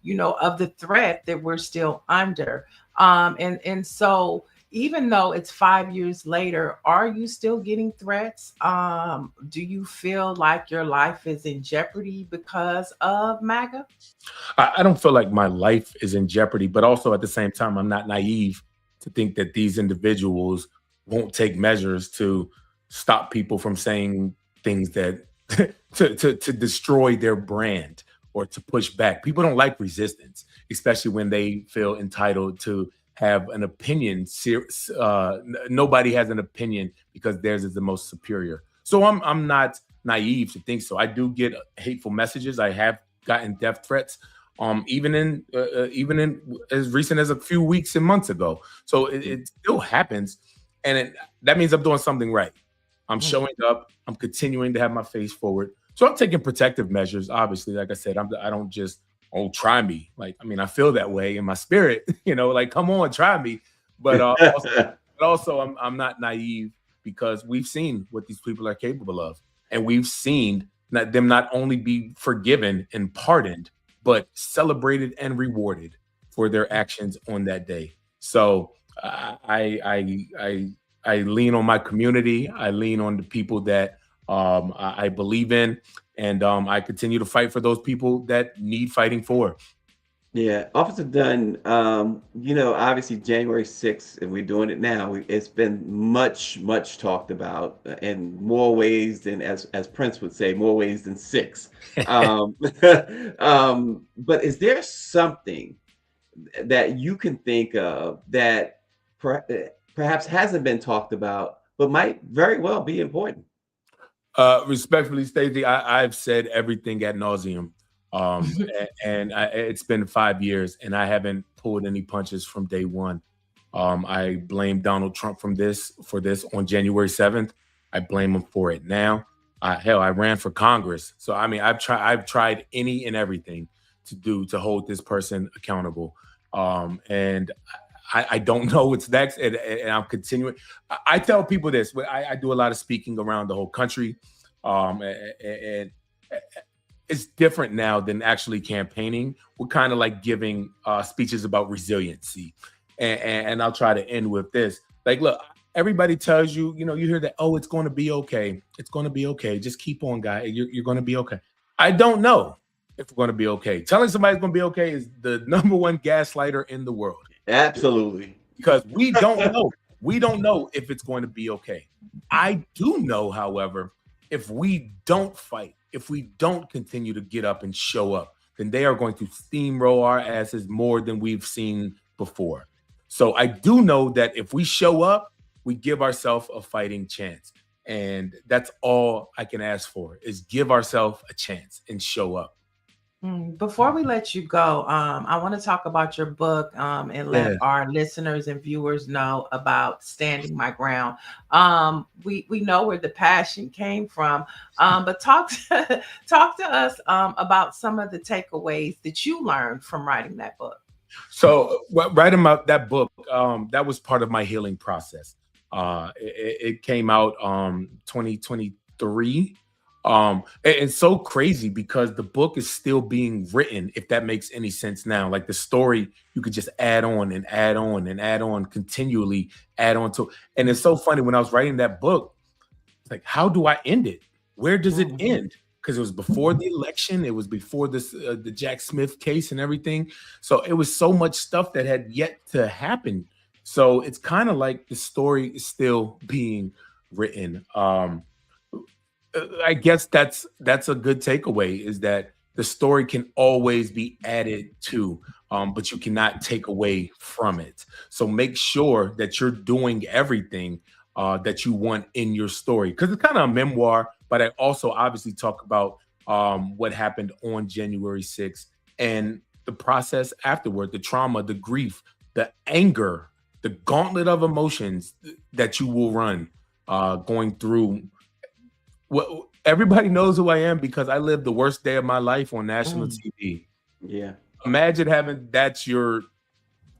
of the threat that we're still under. And so even though it's 5 years later, are you still getting threats? Do you feel like your life is in jeopardy because of MAGA? I don't feel like my life is in jeopardy, but also at the same time, I'm not naive to think that these individuals won't take measures to stop people from saying things that to destroy their brand or to push back. People don't like resistance, especially when they feel entitled to have an opinion. Nobody has an opinion because theirs is the most superior. So I'm not naive to think so. I do get hateful messages. I have gotten death threats, even in as recent as a few weeks and months ago. So it still happens, and that means I'm doing something right. I'm Mm. showing up. I'm continuing to have my face forward. So I'm taking protective measures. Obviously, like I said, I don't just try me. Like I mean, I feel that way in my spirit. Like come on, try me. But also I'm not naive because we've seen what these people are capable of, and we've seen them not only be forgiven and pardoned, but celebrated and rewarded for their actions on that day. So I lean on my community. I lean on the people that I believe in, and I continue to fight for those people that need fighting for. Yeah, Officer Dunn, obviously January 6th, and we're doing it now. It's been much talked about in more ways than, as Prince would say, more ways than six. Um, but is there something that you can think of that perhaps hasn't been talked about, but might very well be important? Respectfully, Stacey, I've said everything at nauseum. And it's been 5 years, and I haven't pulled any punches from day one. I blame Donald Trump for this on January 7th. I blame him for it now. Hell, I ran for Congress, so I mean, I've tried any and everything to hold this person accountable. And I don't know what's next, and I'm continuing. I tell people this. I do a lot of speaking around the whole country, and it's different now than actually campaigning. We're kind of like giving speeches about resiliency, and I'll try to end with this. Like, look, everybody tells you, you hear that, oh, it's going to be okay. It's going to be okay. Just keep on, guy. You're going to be okay. I don't know if we're going to be okay. Telling somebody's going to be okay is the number one gaslighter in the world. Absolutely. Because we don't know. We don't know if it's going to be okay. I do know, however, if we don't fight, if we don't continue to get up and show up, then they are going to steamroll our asses more than we've seen before. So I do know that if we show up, we give ourselves a fighting chance. And that's all I can ask for is give ourselves a chance and show up. Before we let you go, I want to talk about your book and let Yeah. our listeners and viewers know about Standing My Ground. We know where the passion came from, but talk to us about some of the takeaways that you learned from writing that book. So writing about that book, that was part of my healing process. It came out 2023. It's so crazy because the book is still being written, if that makes any sense now. Like the story, you could just add on and add on and add on, continually add on to. And it's so funny when I was writing that book, it's like, how do I end it? Where does it end? Because it was before the election, it was before this the Jack Smith case and everything. So it was so much stuff that had yet to happen. So it's kind of like the story is still being written. I guess that's a good takeaway is that the story can always be added to, but you cannot take away from it. So make sure that you're doing everything that you want in your story because it's kind of a memoir, but I also obviously talk about what happened on January 6th and the process afterward, the trauma, the grief, the anger, the gauntlet of emotions that you will run going through. Well, everybody knows who I am because I lived the worst day of my life on national TV. Yeah. Imagine having that's your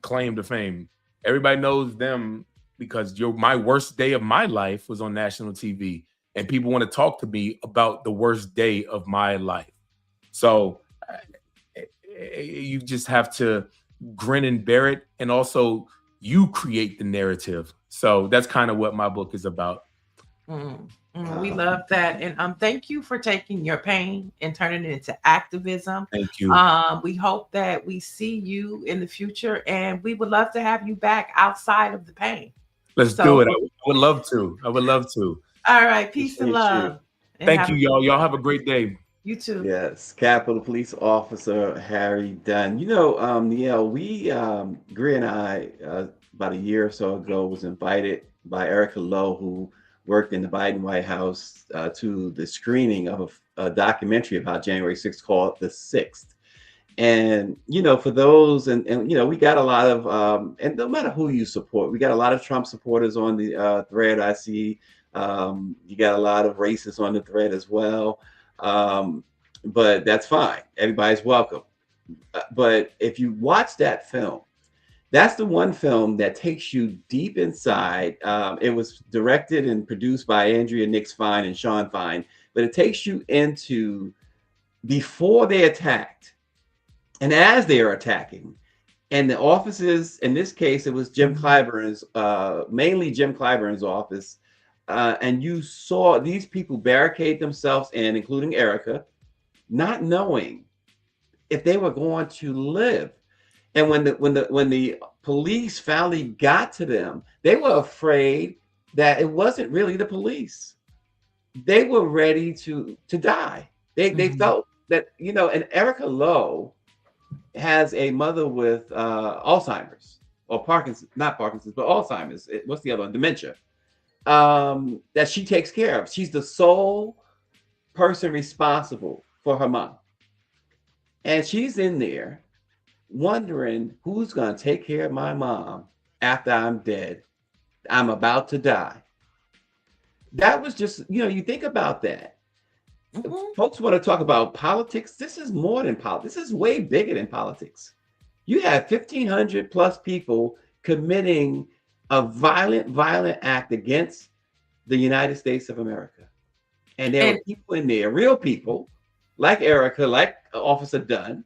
claim to fame. Everybody knows them because my worst day of my life was on national TV, and people want to talk to me about the worst day of my life. So you just have to grin and bear it, and also you create the narrative. So that's kind of what my book is about. We love that. And thank you for taking your pain and turning it into activism. Thank you. We hope that we see you in the future, and we would love to have you back outside of the pain. Let's do it. I would love to. I would love to. All right. Peace and love. Thank you, y'all. Y'all have a great day. You too. Yes, Capitol Police Officer Harry Dunn. You know, Niele, we, Greer and I, about a year or so ago, was invited by Erica Lowe, who worked in the Biden White House, to the screening of a documentary about January 6th called The Sixth. And, you know, for those, and you know, we got a lot of, and no matter who you support, we got a lot of Trump supporters on the thread. I see you got a lot of racists on the thread as well. But that's fine. Everybody's welcome. But if you watch that film, that's the one film that takes you deep inside. It was directed and produced by Andrea Nix Fine and Sean Fine, but it takes you into before they attacked and as they are attacking. And the offices, in this case, it was Jim Clyburn's, mainly Jim Clyburn's office. And you saw these people barricade themselves in, including Erica, not knowing if they were going to live. And when the police finally got to them, they were afraid that it wasn't really the police. They were ready to die. They felt that, you know, and Erica Lowe has a mother with Alzheimer's or Parkinson's, not Parkinson's, but Alzheimer's. What's the other one? Dementia. That she takes care of. She's the sole person responsible for her mom. And she's in there wondering who's going to take care of my mom after I'm dead. I'm about to die. That was just, you know, you think about that. Folks want to talk about politics. This is more than politics. This is way bigger than politics. You have 1,500 plus people committing a violent act against the United States of America. And there were people in there, real people, like Erica, like Officer Dunn,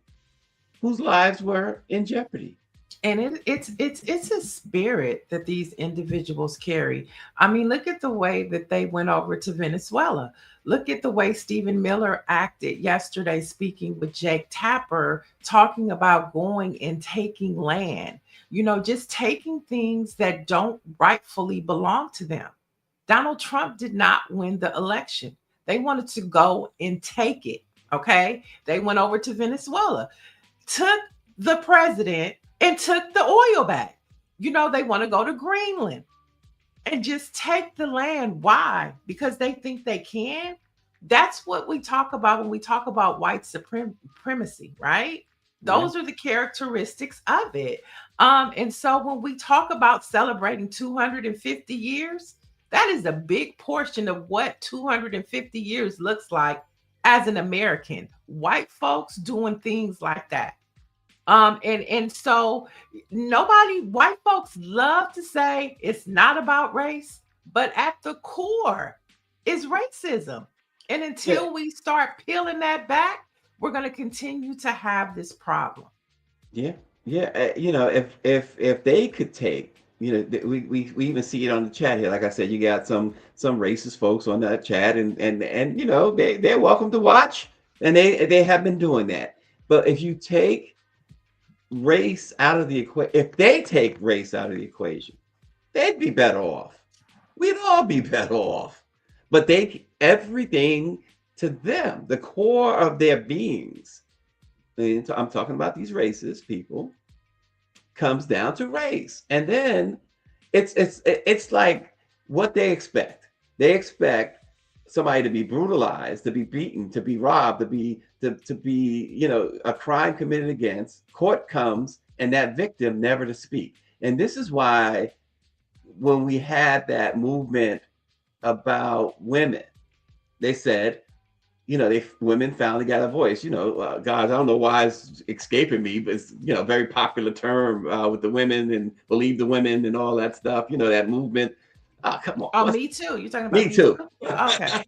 whose lives were in jeopardy. And it's a spirit that these individuals carry. I mean, look at the way that they went over to Venezuela. Look at the way Stephen Miller acted yesterday, speaking with Jake Tapper, talking about going and taking land, you know, just taking things that don't rightfully belong to them. Donald Trump did not win the election. They wanted to go and take it. Okay. They went over to Venezuela, took the president, and took the oil back. You know, they want to go to Greenland and just take the land. Why? Because they think they can. That's what we talk about when we talk about white supremacy, right? Those are the characteristics of it. And so when we talk about celebrating 250 years, that is a big portion of what 250 years looks like as an American. White folks doing things like that. And so white folks love to say it's not about race, but at the core is racism. And until we start peeling that back, we're going to continue to have this problem. Yeah. You know, if they could take, you know, we even see it on the chat here. Like I said, you got some racist folks on that chat, and you know, they're welcome to watch, and they have been doing that. But if you take race out of the equation, if they take race out of the equation, they'd be better off. We'd all be better off. But everything to them, the core of their beings, and I'm talking about these racist people, comes down to race. And then it's like what they expect. They expect somebody to be brutalized, to be beaten, to be robbed, to be, you know, a crime committed against. Court comes and that victim never to speak. And this is why when we had that movement about women, they said, you know, women finally got a voice. You know, guys, I don't know why it's escaping me, but it's, you know, a very popular term with the women and believe the women and all that stuff. You know, that movement. Come on. Oh, me too. You're talking about me too. Okay.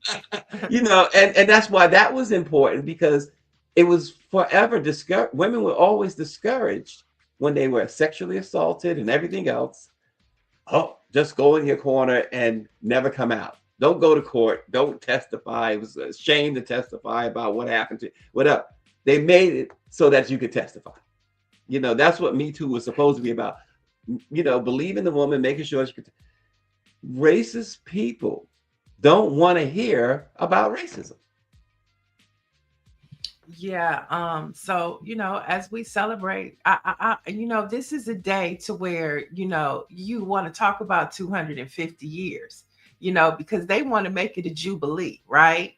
You know, and that's why that was important, because it was forever discouraged. Women were always discouraged when they were sexually assaulted and everything else. Oh, just go in your corner and never come out. Don't go to court. Don't testify. It was a shame to testify about what happened to you. Whatever. They made it so that you could testify. You know, that's what Me Too was supposed to be about. You know, believing the woman, making sure she could. Racist people don't want to hear about racism. Yeah. So, as we celebrate, this is a day to where, you want to talk about 250 years, because they want to make it a jubilee, right?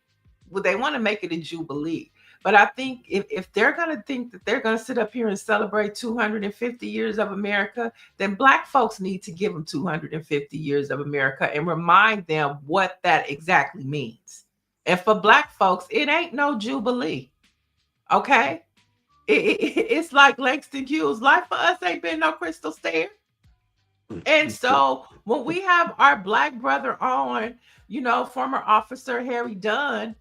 Well, they want to make it a jubilee. But I think if they're going to think that they're going to sit up here and celebrate 250 years of America, then Black folks need to give them 250 years of America and remind them what that exactly means. And for Black folks, it ain't no jubilee. Okay. It's like Langston Hughes. Life for us ain't been no crystal stair. And so when we have our Black brother on, former officer Harry Dunn,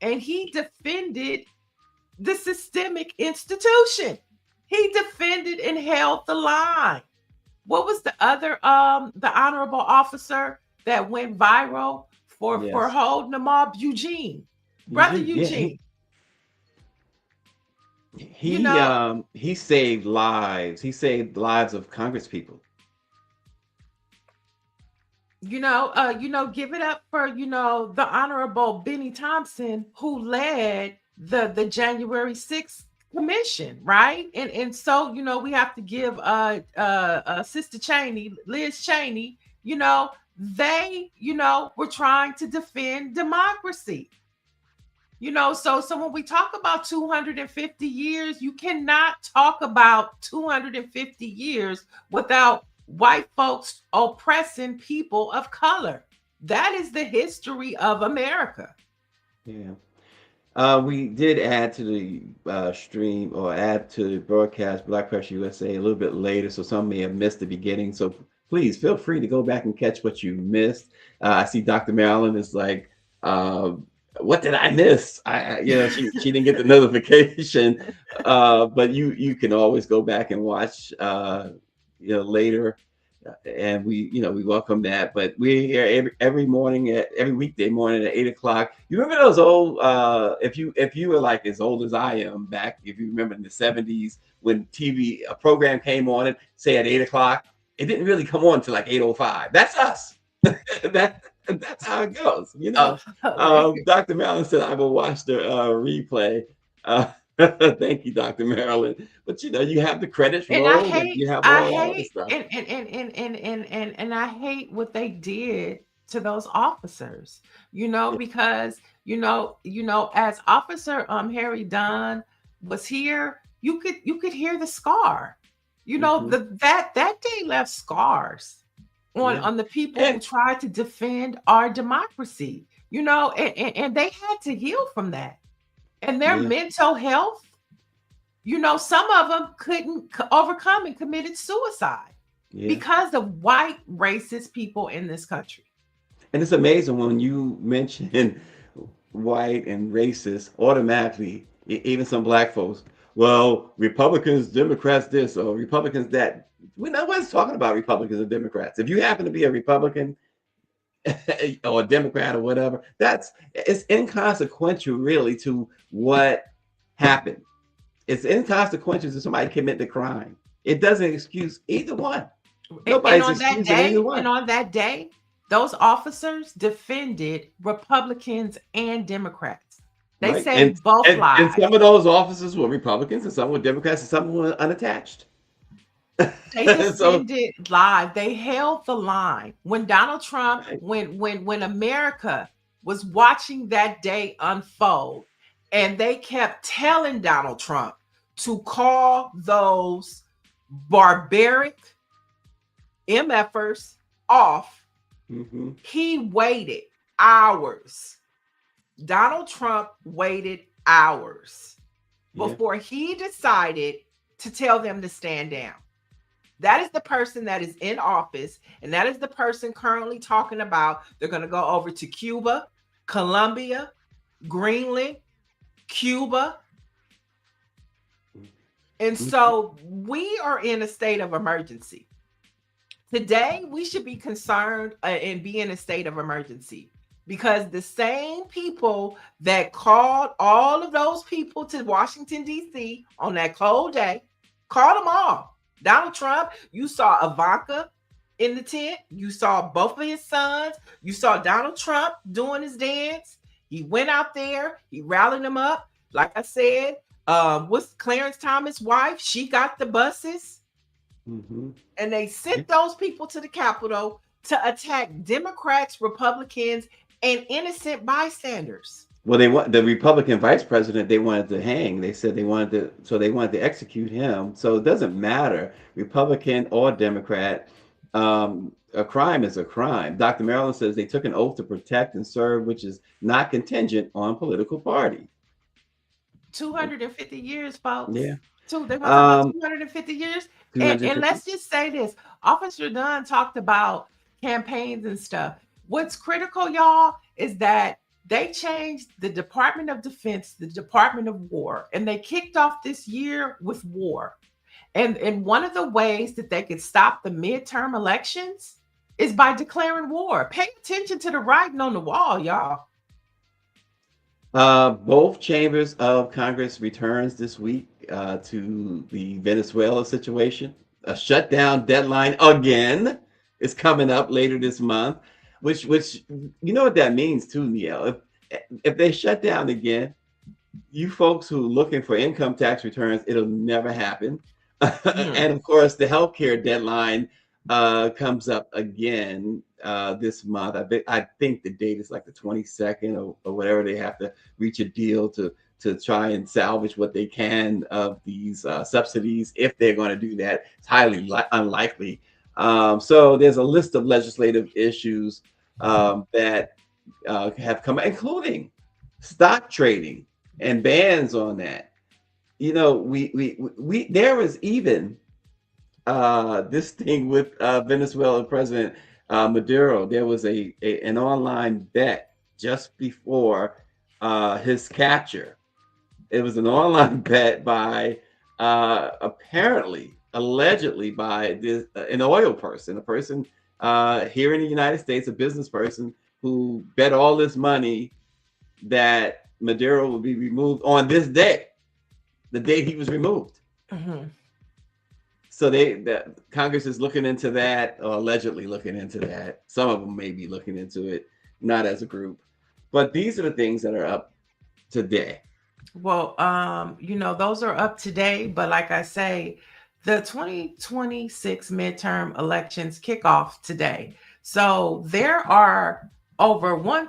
and he defended the systemic institution. He defended and held the line. What was the other the honorable officer that went viral for Yes. holding the mob? Brother Eugene. He saved lives. He saved lives of Congress people. Give it up for the honorable Benny Thompson, who led the January 6th commission, right? And so we have to give Sister Cheney, Liz Cheney, they were trying to defend democracy. So when we talk about 250 years, you cannot talk about 250 years without white folks oppressing people of color. That is the history of America. Yeah. We did add to the stream, or add to the broadcast, Black Press USA, a little bit later, so some may have missed the beginning. So please feel free to go back and catch what you missed. I see Dr. Marilyn is like, what did I miss? She didn't get the notification, but you can always go back and watch later, and we welcome that. But we're here every morning, every weekday morning at 8 o'clock. You remember those old if you were like as old as I am, back, if you remember in the 70s when TV a program came on and say at 8 o'clock, it didn't really come on till like 8:05. That's us. That's how it goes, Dr. Marilyn said, I will watch the replay. Thank you, Dr. Marilyn. But you have the credits roll, and you have all the stuff. And I hate what they did to those officers, because as Officer Harry Dunn was here, you could hear the scar. That day left scars on the people who tried to defend our democracy, and they had to heal from that. And their mental health, some of them couldn't overcome and committed suicide because of white racist people in this country. And it's amazing when you mention white and racist, automatically, even some Black folks, well, Republicans, Democrats this, or Republicans that. We're not talking about Republicans and Democrats. If you happen to be a Republican or a Democrat or whatever, it's inconsequential really to what happened. It's inconsequential to somebody commit the crime. It doesn't excuse either one. Nobody's excusing either one. And on that day, those officers defended Republicans and Democrats. They saved both lives. And some of those officers were Republicans, and some were Democrats, and some were unattached. They defended live. They held the line when Donald Trump, when America was watching that day unfold, and they kept telling Donald Trump to call those barbaric MFers off. Mm-hmm. He waited hours. Donald Trump waited hours before he decided to tell them to stand down. That is the person that is in office, and that is the person currently talking about they're going to go over to Cuba, Colombia, Greenland, Cuba, And so we are in a state of emergency. Today, we should be concerned and be in a state of emergency because the same people that called all of those people to Washington, D.C. on that cold day, called them all. Donald Trump, you saw Ivanka in the tent. You saw both of his sons. You saw Donald Trump doing his dance. He went out there. He rallied them up. Like I said, what's Clarence Thomas' wife? She got the buses. Mm-hmm. And they sent those people to the Capitol to attack Democrats, Republicans, and innocent bystanders. Well, they want the Republican vice president. They wanted to hang. They said they wanted to, so they wanted to execute him. So it doesn't matter, Republican or Democrat. A crime is a crime. Dr. Maryland says they took an oath to protect and serve, which is not contingent on political party. 250 years, folks. Yeah. They want about 250 years. And 250. let's just say this. Officer Dunn talked about campaigns and stuff. What's critical, y'all, is that they changed the Department of Defense, the Department of War, and they kicked off this year with war. And one of the ways that they could stop the midterm elections is by declaring war. Pay attention to the writing on the wall, y'all. Both chambers of Congress returns this week to the Venezuela situation. A shutdown deadline again is coming up later this month, which you know what that means too, Niele. If they shut down again, you folks who are looking for income tax returns, it'll never happen. And of course, the healthcare deadline comes up again this month. I think the date is like the 22nd or whatever. They have to reach a deal to try and salvage what they can of these subsidies. If they're going to do that, it's highly unlikely. So there's a list of legislative issues that have come, including stock trading and bans on that. You know, we there was even this thing with Venezuela President Maduro. There was an online bet just before his capture. It was an online bet by allegedly by an oil person, a person here in the United States, a business person who bet all this money that Maduro would be removed on this day, the date he was removed. Mm-hmm. So Congress is looking into that, or allegedly looking into that. Some of them may be looking into it, not as a group. But these are the things that are up today. Well, those are up today, but like I say, the 2026 midterm elections kick off today. So there are over 7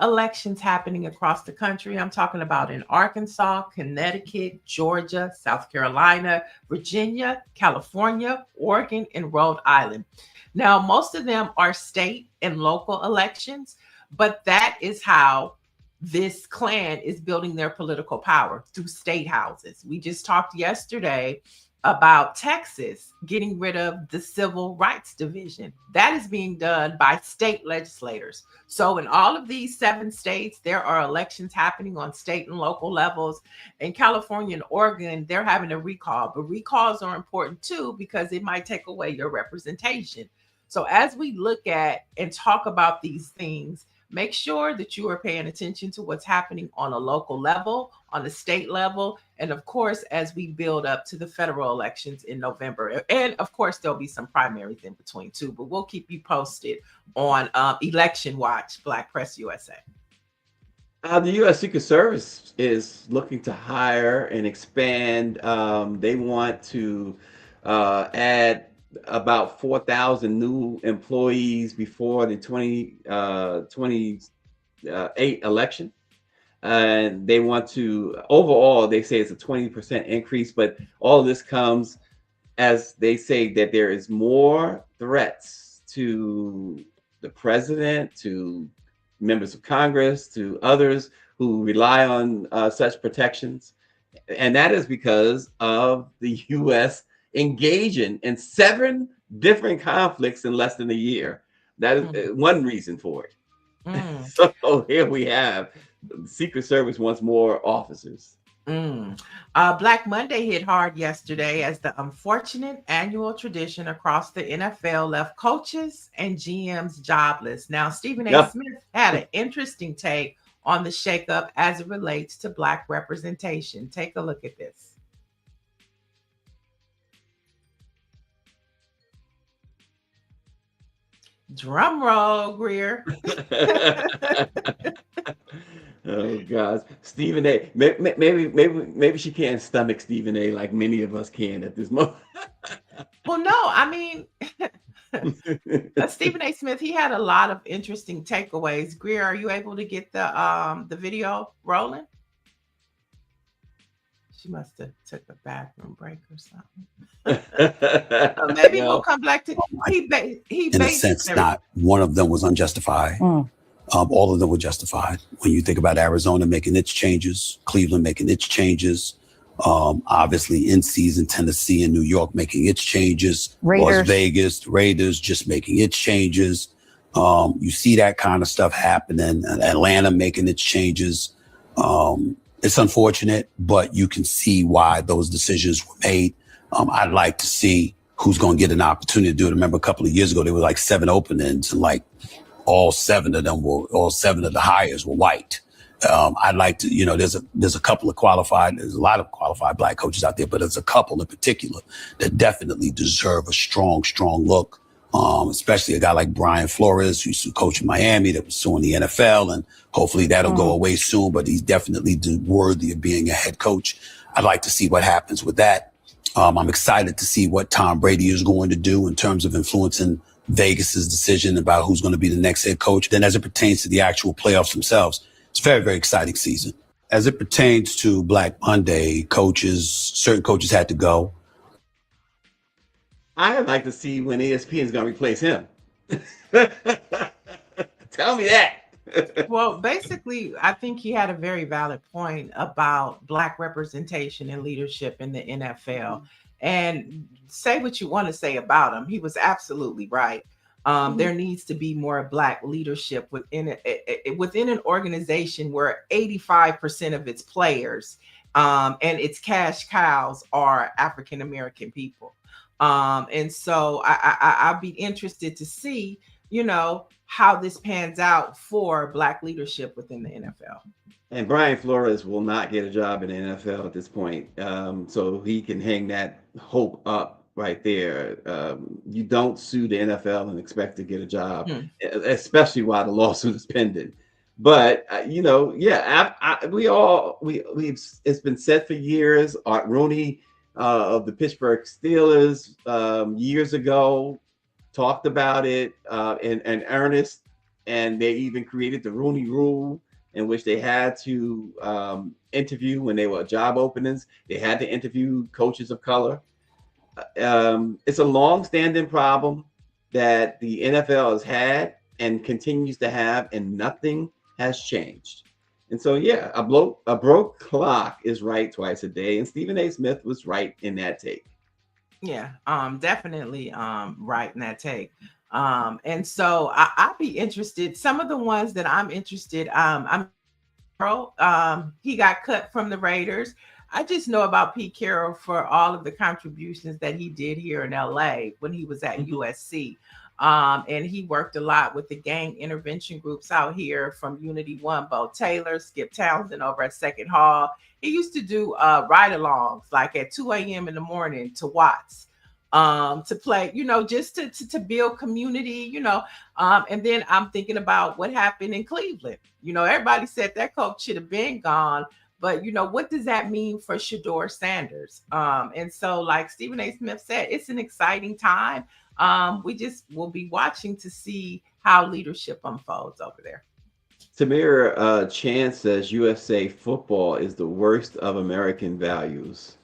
elections happening across the country. I'm talking about in Arkansas, Connecticut, Georgia, South Carolina, Virginia, California, Oregon, and Rhode Island. Now, most of them are state and local elections, but that is how this clan is building their political power, through state houses. We just talked yesterday about Texas getting rid of the Civil Rights Division. That is being done by state legislators. So in all of these 7 states, there are elections happening on state and local levels. In California and Oregon, they're having a recall. But recalls are important too, because it might take away your representation. So as we look at and talk about these things, make sure that you are paying attention to what's happening on a local level, on a state level, and of course, as we build up to the federal elections in November. And of course, there'll be some primaries in between too, but we'll keep you posted on Election Watch, Black Press USA. The U.S. Secret Service is looking to hire and expand. They want to add about 4,000 new employees before the 2028 election. And they want to, overall, they say it's a 20% increase, but all of this comes as they say that there is more threats to the president, to members of Congress, to others who rely on such protections. And that is because of the U.S. engaging in 7 different conflicts in less than a year. That is one reason for it. So here we have the Secret Service wants more officers. Mm. Black Monday hit hard yesterday as the unfortunate annual tradition across the NFL left coaches and GMs jobless. Now, Stephen A. Yeah. Smith had an interesting take on the shakeup as it relates to Black representation. Take a look at this. Drum roll, Greer. Oh gosh, Stephen A. Maybe she can't stomach Stephen A. like many of us can at this moment. Well, no, I mean, Stephen A. Smith, he had a lot of interesting takeaways. Greer, are you able to get the video rolling? She must have took a bathroom break or something. Maybe we'll No. come back to he In a sense, basically. not one of them was unjustified. All of them were justified. When you think about Arizona making its changes, Cleveland making its changes, obviously in season Tennessee and New York making its changes, Las Vegas, Raiders just making its changes. You see that kind of stuff happening. Atlanta making its changes. It's unfortunate, but you can see why those decisions were made. I'd like to see who's going to get an opportunity to do it. I remember a couple of years ago, there were like 7 openings and like all 7 of the hires were white. I'd like to, there's a couple of there's a lot of qualified Black coaches out there, but there's a couple in particular that definitely deserve a strong look. Especially a guy like Brian Flores, who used to coach in Miami, that was suing the NFL, and hopefully that'll go away soon, but he's definitely worthy of being a head coach. I'd like to see what happens with that. I'm excited to see what Tom Brady is going to do in terms of influencing Vegas's decision about who's going to be the next head coach. Then as it pertains to the actual playoffs themselves, it's a very, very exciting season. As it pertains to Black Monday, certain coaches had to go. I'd like to see when ESPN is going to replace him. Tell me that. Well, basically, I think he had a very valid point about Black representation and leadership in the NFL. And say what you want to say about him, he was absolutely right. There needs to be more Black leadership within an organization where 85% of its players and its cash cows are African American people. And so I'd be interested to see, how this pans out for Black leadership within the NFL. And Brian Flores will not get a job in the NFL at this point. So he can hang that hope up right there. You don't sue the NFL and expect to get a job, especially while the lawsuit is pending. But it's been said for years. Art Rooney of the Pittsburgh Steelers years ago talked about it in earnest, and they even created the Rooney Rule, in which they had to interview when they were job openings. They had to interview coaches of color. It's a long-standing problem that the NFL has had and continues to have, and nothing has changed. And so, yeah, a broke clock is right twice a day, and Stephen A. Smith was right in that take. Yeah, definitely right in that take. And so I'd be interested. Some of the ones that I'm interested, he got cut from the Raiders. I just know about Pete Carroll for all of the contributions that he did here in LA when he was at USC. And he worked a lot with the gang intervention groups out here, from Unity One, Bo Taylor, Skip Townsend over at Second Hall. He used to do ride-alongs like at 2 a.m. in the morning to Watts to play, just to build community, and then I'm thinking about what happened in Cleveland. Everybody said that coach should have been gone, but what does that mean for Shedeur Sanders? And so, like Stephen A. Smith said, it's an exciting time. We just will be watching to see how leadership unfolds over there. Tamir Chance says USA football is the worst of American values.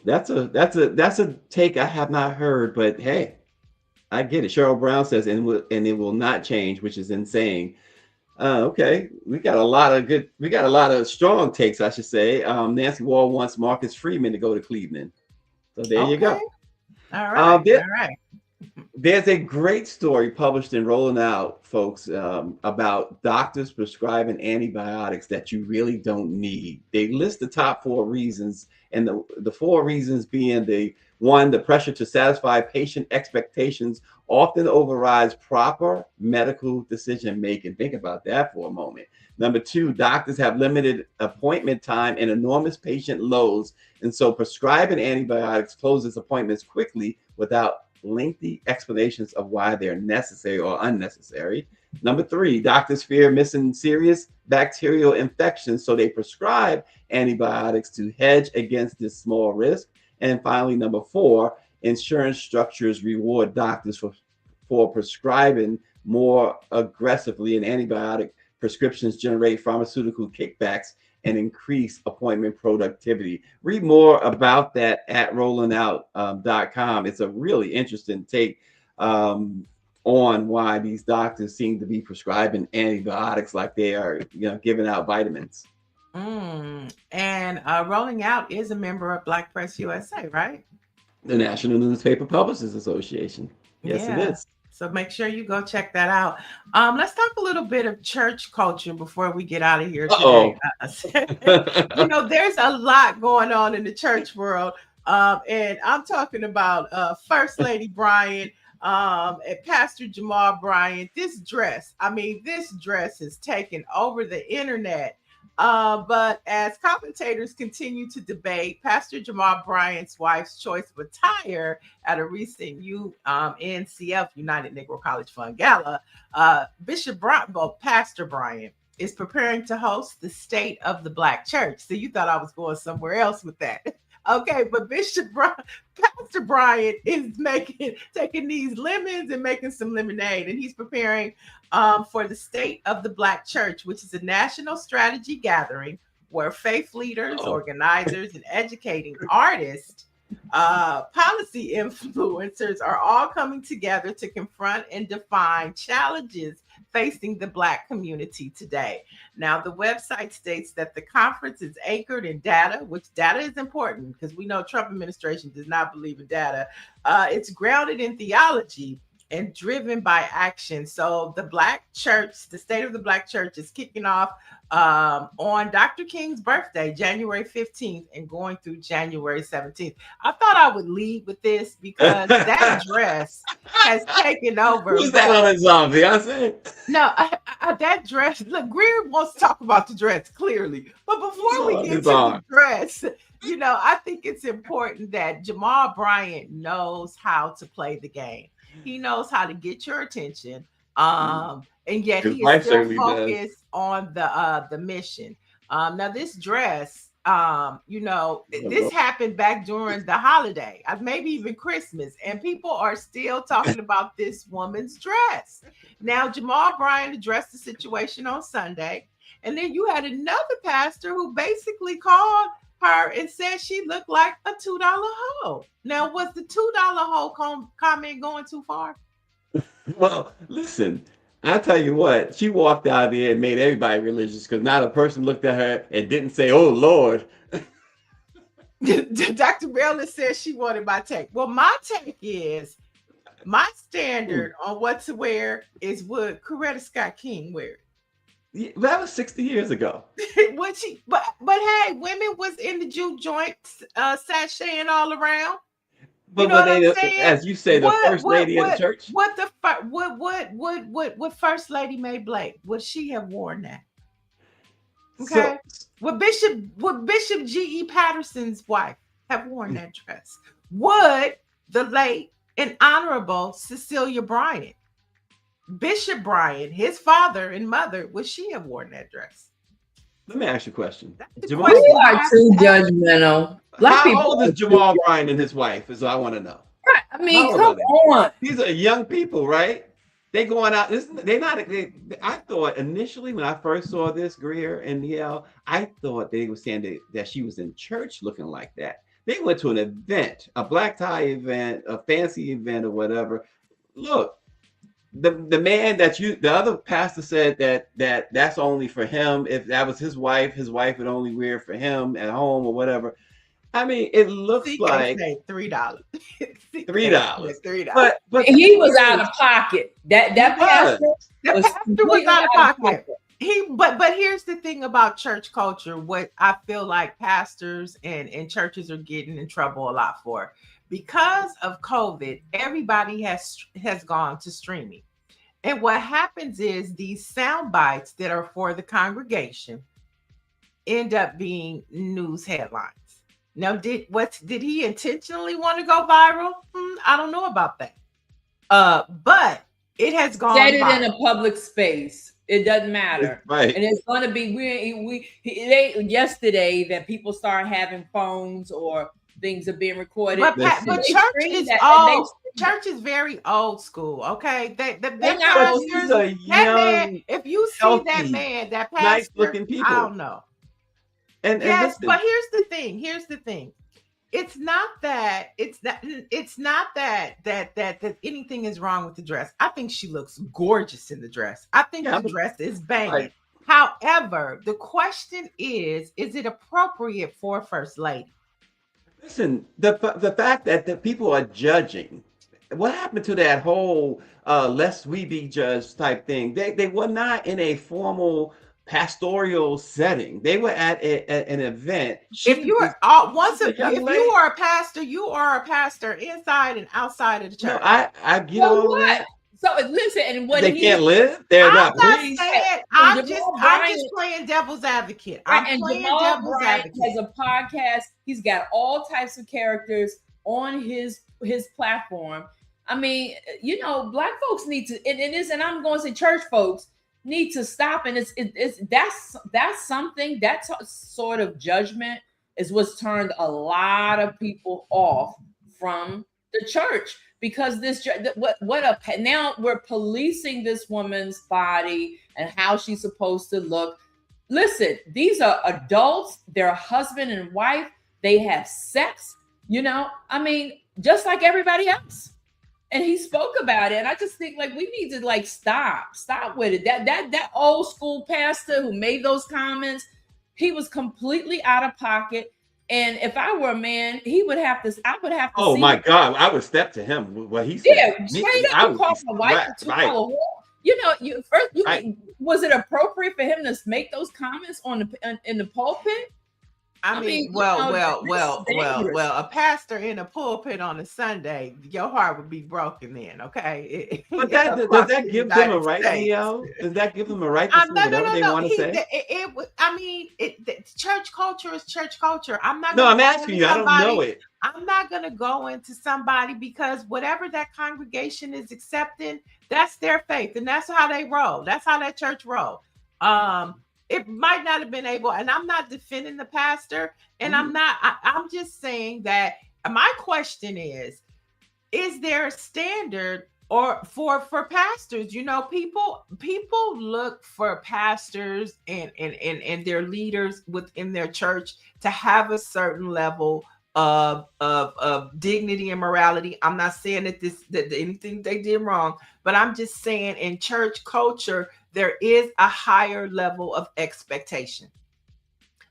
That's a take I have not heard, but hey, I get it. Cheryl Brown says, and it will not change, which is insane. Okay, we got a lot of strong takes, I should say. Nancy Wall wants Marcus Freeman to go to Cleveland. So there you go. All right. All right. There's a great story published in Rolling Out, folks, about doctors prescribing antibiotics that you really don't need. They list the top 4 reasons, and the 4 reasons being the pressure to satisfy patient expectations often overrides proper medical decision making. Think about that for a moment. Number 2, doctors have limited appointment time and enormous patient loads, and so prescribing antibiotics closes appointments quickly without lengthy explanations of why they're necessary or unnecessary. Number 3, doctors fear missing serious bacterial infections, so they prescribe antibiotics to hedge against this small risk. And finally, number 4, insurance structures reward doctors for prescribing more aggressively, and antibiotic prescriptions generate pharmaceutical kickbacks and increase appointment productivity. Read more about that at rollingout.com. It's a really interesting take on why these doctors seem to be prescribing antibiotics like they are, giving out vitamins. And Rolling Out is a member of Black Press USA, right? The National Newspaper Publishers Association. Yes, Yeah. it is. So make sure you go check that out. Let's talk a little bit of church culture before we get out of here today. There's a lot going on in the church world. And I'm talking about First Lady Bryant and Pastor Jamal Bryant. This dress has taken over the internet. But as commentators continue to debate Pastor Jamal Bryant's wife's choice of attire at a recent UNCF, United Negro College Fund Gala, Pastor Bryant is preparing to host the State of the Black Church. So you thought I was going somewhere else with that. Okay, but Pastor Bryant is taking these lemons and making some lemonade, and he's preparing for the State of the Black Church, which is a national strategy gathering where faith leaders, organizers, and educating artists, policy influencers are all coming together to confront and define challenges facing the Black community today. Now, the website states that the conference is anchored in data, which data is important because we know Trump administration does not believe in data. It's grounded in theology and driven by action. So the Black Church, the State of the Black Church, is kicking off on Dr. King's birthday, January 15th, and going through January 17th. I thought I would lead with this because that dress has taken over. Who's that on his arm, Beyonce? No, that dress. Look, Greer wants to talk about the dress clearly, but before we get to the dress, I think it's important that Jamal Bryant knows how to play the game. He knows how to get your attention, and yet he is still focused on the mission. Now, this dress, this happened back during the holiday, maybe even Christmas, and people are still talking about this woman's dress. Now, Jamal Bryant addressed the situation on Sunday, and then you had another pastor who basically called her and said she looked like a $2 hoe. Now, was the $2 hoe comment going too far? Well, listen, I'll tell you what, she walked out there and made everybody religious because not a person looked at her and didn't say, "Oh, Lord." Dr. Marilyn says she wanted my take. Well, my take is my standard on what to wear is what Coretta Scott King wears. Yeah, that was 60 years ago. But hey, women was in the juke joints, sashaying all around. But as you say, the first lady of the church. What First Lady May Blake, would she have worn that? Okay. Would Bishop G.E. Patterson's wife have worn that dress? Would the late and honorable Cecilia Bryant, Bishop Bryant, his father and mother, would she have worn that dress? Let me ask you a question. You are too judgmental. How old is Jamal Bryant and his wife? Is what I want to know. Right. I mean, come on. These are young people, right? They going out. I thought initially when I first saw this, Greer and Niele, I thought they were saying that she was in church looking like that. They went to an event, a black tie event, a fancy event or whatever. Look, the man the other pastor said that's only for him. If that was his wife would only wear it for him at home or whatever. I mean, it looks CK like say $3. $3. $3. But He was out of pocket. That pastor The was pastor was completely out of pocket. But here's the thing about church culture, what I feel like pastors and churches are getting in trouble a lot for. Because of COVID, everybody has gone to streaming. And what happens is these sound bites that are for the congregation end up being news headlines. Now, did he intentionally want to go viral? I don't know about that. But it has gone said it viral. in a public space. It doesn't matter. Right. And it's going to be yesterday that people start having phones or things are being recorded. But church is very old school. Okay, if you see healthy, that man, that pastor, nice looking people, I don't know. And yes, listen, but here's the thing. It's not that anything is wrong with the dress. I think she looks gorgeous in the dress. I think the dress is banging. Right. However, the question is it appropriate for a first lady? Listen, the fact that the people are judging, what happened to that whole lest we be judged type thing? They were not in a formal pastoral setting. They were at an event. If you are a pastor, you are a pastor inside and outside of the church. No, I get all that. So listen, and what they can't live. They're not priests. I'm just playing devil's advocate. And Jamal Bryant has a podcast. He's got all types of characters on his platform. I mean, Black folks need to, and I'm going to say church folks need to stop. And that's something, that sort of judgment is what's turned a lot of people off from the church, because now we're policing this woman's body and how she's supposed to look. Listen, these are adults, they're husband and wife, they have sex, I mean, just like everybody else. And he spoke about it. And I just think we need to stop with it. That old school pastor who made those comments, he was completely out of pocket. And if I were a man, I would have to. Oh my God, I would step to him. What he said. Yeah, straight up, call my wife. Was it appropriate for him to make those comments in the pulpit? I mean, a pastor in a pulpit on a Sunday, your heart would be broken then, okay? But does that give them a right, Niele? Does that give them a right to say whatever they want to say? Church culture is church culture. I'm asking you. I don't know it. I'm not going to go into somebody, because whatever that congregation is accepting, that's their faith, and that's how they roll. That's how that church roll. It might not have been able, and I'm not defending the pastor, and I'm just saying that my question is there a standard for pastors? People look for pastors and their leaders within their church to have a certain level of dignity and morality. I'm not saying that anything they did wrong, but I'm just saying in church culture, there is a higher level of expectation.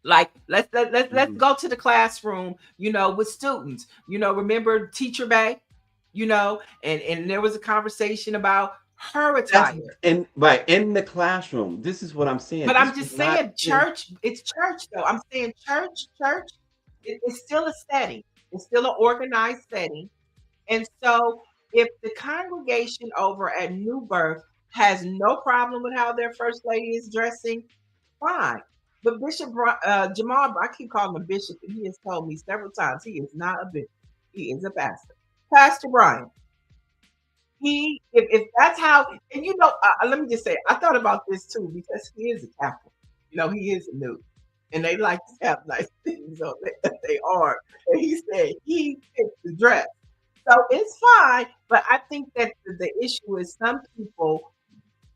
Like let's go to the classroom, with students. Remember Teacher Bay, and there was a conversation about her attire. In the classroom. This is what I'm saying. But I'm just saying church, it's church though. I'm saying church, it's still a setting. It's still an organized setting. And so if the congregation over at New Birth has no problem with how their first lady is dressing, fine. But Bishop Jamal, I keep calling him Bishop, and he has told me several times he is not a bishop. He is a pastor. Pastor Brian. If that's how, and let me just say, I thought about this too, because he is a Catholic. He is a new. And they like to have nice things on that they are. And he said he picked the dress. So it's fine. But I think that the issue is some people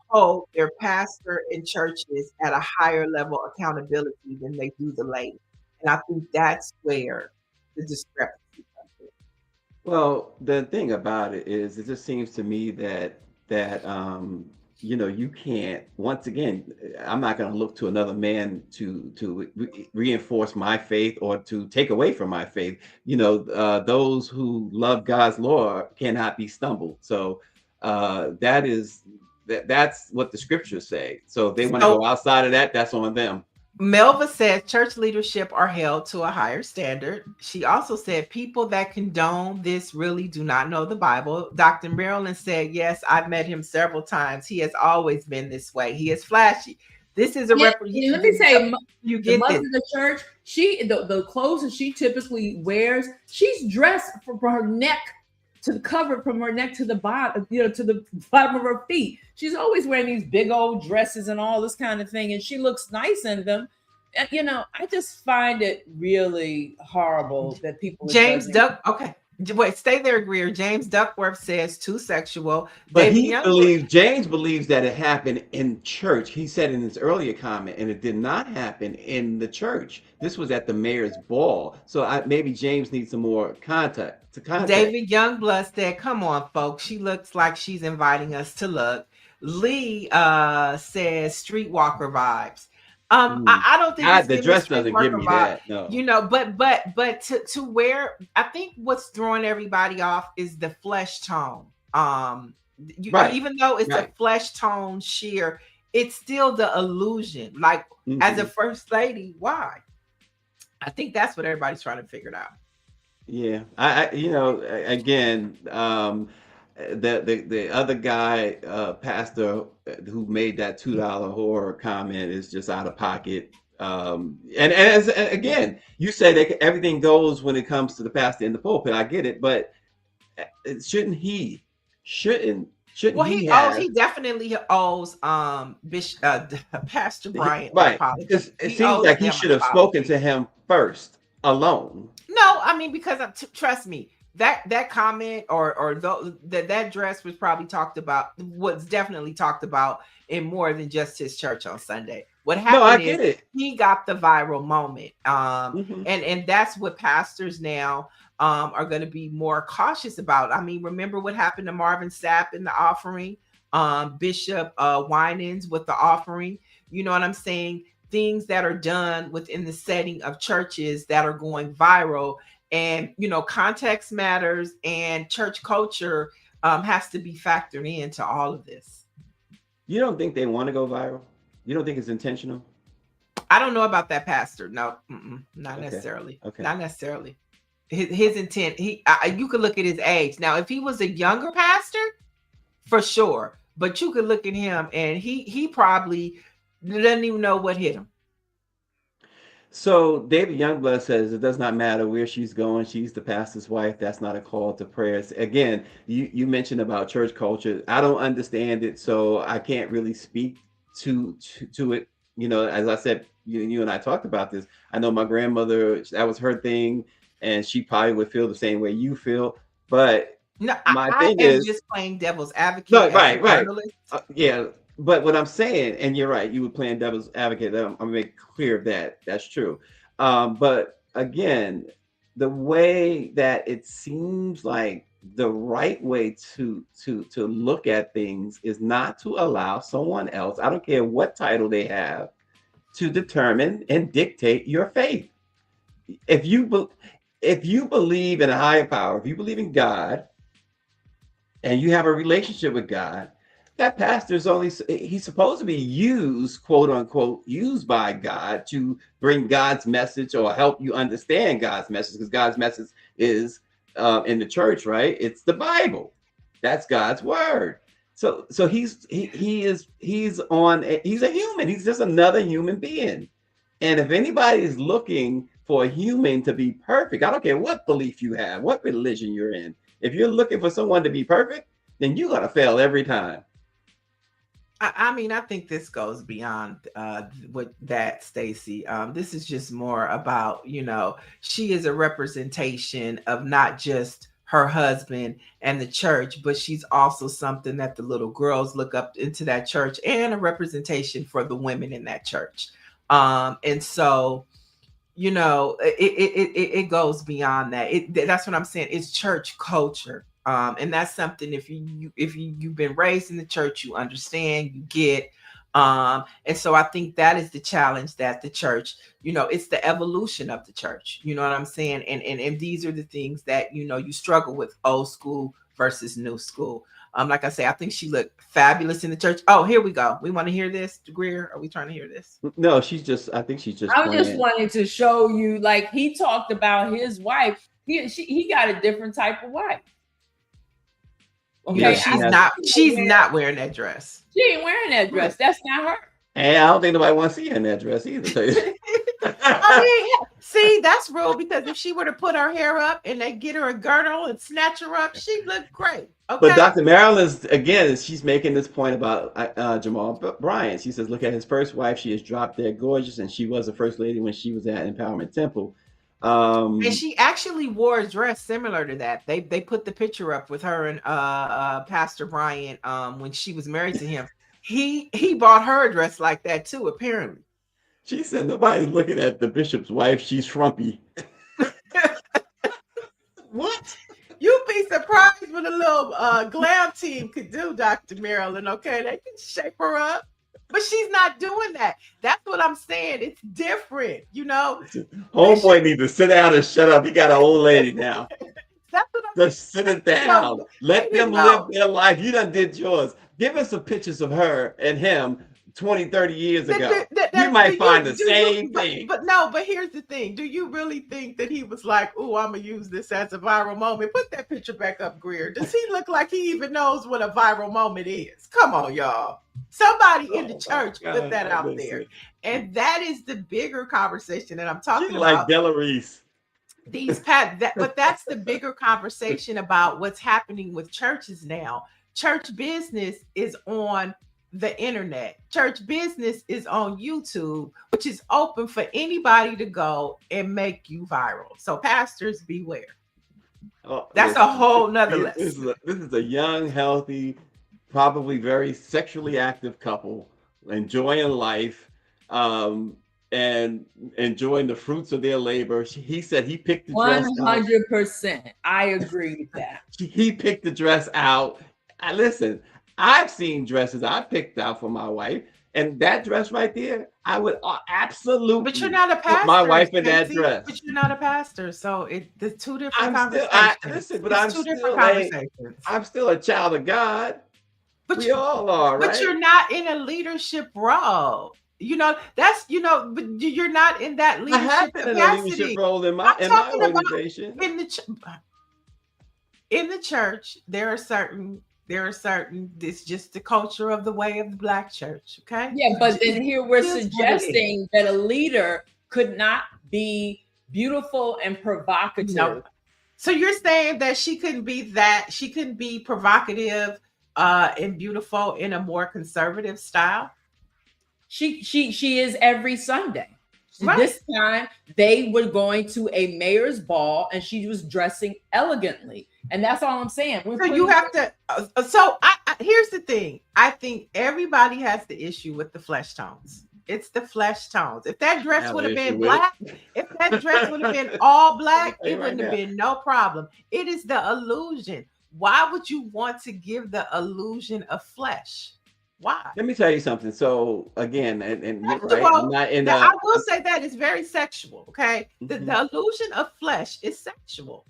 hold their pastor and churches at a higher level of accountability than they do the lady. And I think that's where the discrepancy comes in. Well, the thing about it is, it just seems to me that you can't, once again, I'm not going to look to another man to reinforce my faith or to take away from my faith. Those who love God's law cannot be stumbled. So that's what the scriptures say. So if they want to go outside of that, that's on them. Melva said church leadership are held to a higher standard. She also said people that condone this really do not know the Bible. Dr. Marilyn said, yes, I've met him several times. He has always been this way. He is flashy. This is a let me say, you get the mother this. of the church, the clothes that she typically wears, she's dressed from her neck to cover from her neck to the bottom, to the bottom of her feet. She's always wearing these big old dresses and all this kind of thing, and she looks nice in them. I just find it really horrible that people. James Duck, okay. Wait, stay there, Greer. James Duckworth says too sexual. But James believes that it happened in church. He said in his earlier comment, and it did not happen in the church. This was at the mayor's ball. So maybe James needs some more contact. David Youngblood said, come on, folks. She looks like she's inviting us to look. Lee says streetwalker vibes. I don't think the dress doesn't give me that. No. But to wear, I think what's throwing everybody off is the flesh tone. Even though it's a flesh tone sheer, it's still the illusion. Like as a first lady, why? I think that's what everybody's trying to figure out. Yeah, again, the other guy, pastor, who made that $2 horror comment is just out of pocket. And again, you say that everything goes when it comes to the pastor in the pulpit. I get it, but shouldn't he? Well, he definitely owes Pastor Bryant right. Because it seems like he should have spoken to him first alone. No, I mean, because trust me, that comment or that dress was probably definitely talked about in more than just his church on Sunday. What happened he got the viral moment. And that's what pastors now are going to be more cautious about. I mean, remember what happened to Marvin Sapp in the offering, Bishop Winans with the offering. You know what I'm saying? Things that are done within the setting of churches that are going viral. And, context matters, and church culture has to be factored into all of this. You don't think they want to go viral? You don't think it's intentional? I don't know about that pastor. No, not necessarily. Okay. Not necessarily. His intent, you could look at his age. Now, if he was a younger pastor, for sure. But you could look at him and he probably doesn't even know what hit him. So David Youngblood says it does not matter where she's going. She's the pastor's wife. That's not a call to prayers. Again, you mentioned about church culture. I don't understand it, so I can't really speak to it. As I said, you and I talked about this. I know my grandmother, that was her thing, and she probably would feel the same way you feel. But no, I am just playing devil's advocate. No, right. Yeah. But what I'm saying, and you're right, you were playing devil's advocate. I'm gonna make clear that that's true. But again, the way that it seems like the right way to look at things is not to allow someone else, I don't care what title they have, to determine and dictate your faith. If you believe in a higher power, if you believe in God, and you have a relationship with God, that pastor is he's supposed to be used, quote unquote, used by God to bring God's message or help you understand God's message, because God's message is in the church, right? It's the Bible. That's God's word. So he's a human. He's just another human being. And if anybody is looking for a human to be perfect, I don't care what belief you have, what religion you're in. If you're looking for someone to be perfect, then you're gonna fail every time. I mean, I think this goes beyond what that, Stacy. This is just more about, she is a representation of not just her husband and the church, but she's also something that the little girls look up into that church, and a representation for the women in that church. And so, it goes beyond that. That's what I'm saying. It's church culture. And that's something if you've been raised in the church, you understand, you get. And so I think that is the challenge that the church, it's the evolution of the church. You know what I'm saying? And these are the things that you struggle with, old school versus new school. Like I say, I think she looked fabulous in the church. Oh, here we go. We want to hear this, Greer. Are we trying to hear this? No, I think she's just. I was just wanting to show you, like he talked about his wife. He got a different type of wife. Okay, she's not wearing that dress. She ain't wearing that dress. That's not her. And I don't think nobody wants to see her in that dress either. See, that's real, because if she were to put her hair up and they get her a girdle and snatch her up, she'd look great. Okay. But Dr. Marilyn's, again, she's making this point about Jamal Bryant. She says, look at his first wife. She is drop dead gorgeous, and she was the first lady when she was at Empowerment Temple. And she actually wore a dress similar to that. They put the picture up with her and Pastor Bryant when she was married to him. He bought her a dress like that too, apparently. She said nobody's looking at the bishop's wife. She's frumpy. What? You'd be surprised what a little glam team could do, Dr. Marilyn. Okay, they can shape her up. But she's not doing that. That's what I'm saying. It's different, Homeboy needs to sit down and shut up. He got an old lady now. That's what I'm Just sit it down. Let them live their life. You done did yours. Give us some pictures of her and him 20, 30 years ago. You might find the same thing. But here's the thing. Do you really think that he was like, oh, I'm going to use this as a viral moment? Put that picture back up, Greer. Does he look like he even knows what a viral moment is? Come on, y'all. Somebody in the church put that out there. And that is the bigger conversation that I'm talking about. Like Della Reese. But that's the bigger conversation about what's happening with churches now. Church business is on the internet. Church business is on YouTube, which is open for anybody to go and make you viral. So pastors, beware. That's a whole nother lesson. This is a young, healthy, probably very sexually active couple enjoying life and enjoying the fruits of their labor. He said he picked the dress out. 100%. I agree with that. He picked the dress out. Listen, I've seen dresses I picked out for my wife, and that dress right there, I would absolutely. But you're not a pastor. Put my wife in that dress. But you're not a pastor, so the two different conversations. I'm still a child of God. But we all are, right? But you're not in a leadership role. But you're not in that leadership capacity. I have been in a leadership role in my organization. In the church, there are certain, it's just the culture of the way of the Black church. Okay. Yeah, but then here we're suggesting that a leader could not be beautiful and provocative. No. So you're saying that she couldn't be provocative and beautiful in a more conservative style? She is every Sunday. Right. This time they were going to a mayor's ball and she was dressing elegantly. And that's all I'm saying. You have to. Here's the thing. I think everybody has the issue with the flesh tones. It's the flesh tones. If that dress would have been black, if that dress would have been all black, it wouldn't have been no problem. It is the illusion. Why would you want to give the illusion of flesh? Why? Let me tell you something. So again, and you're right. I'm not in I will say that it's very sexual. Okay, the illusion of flesh is sexual.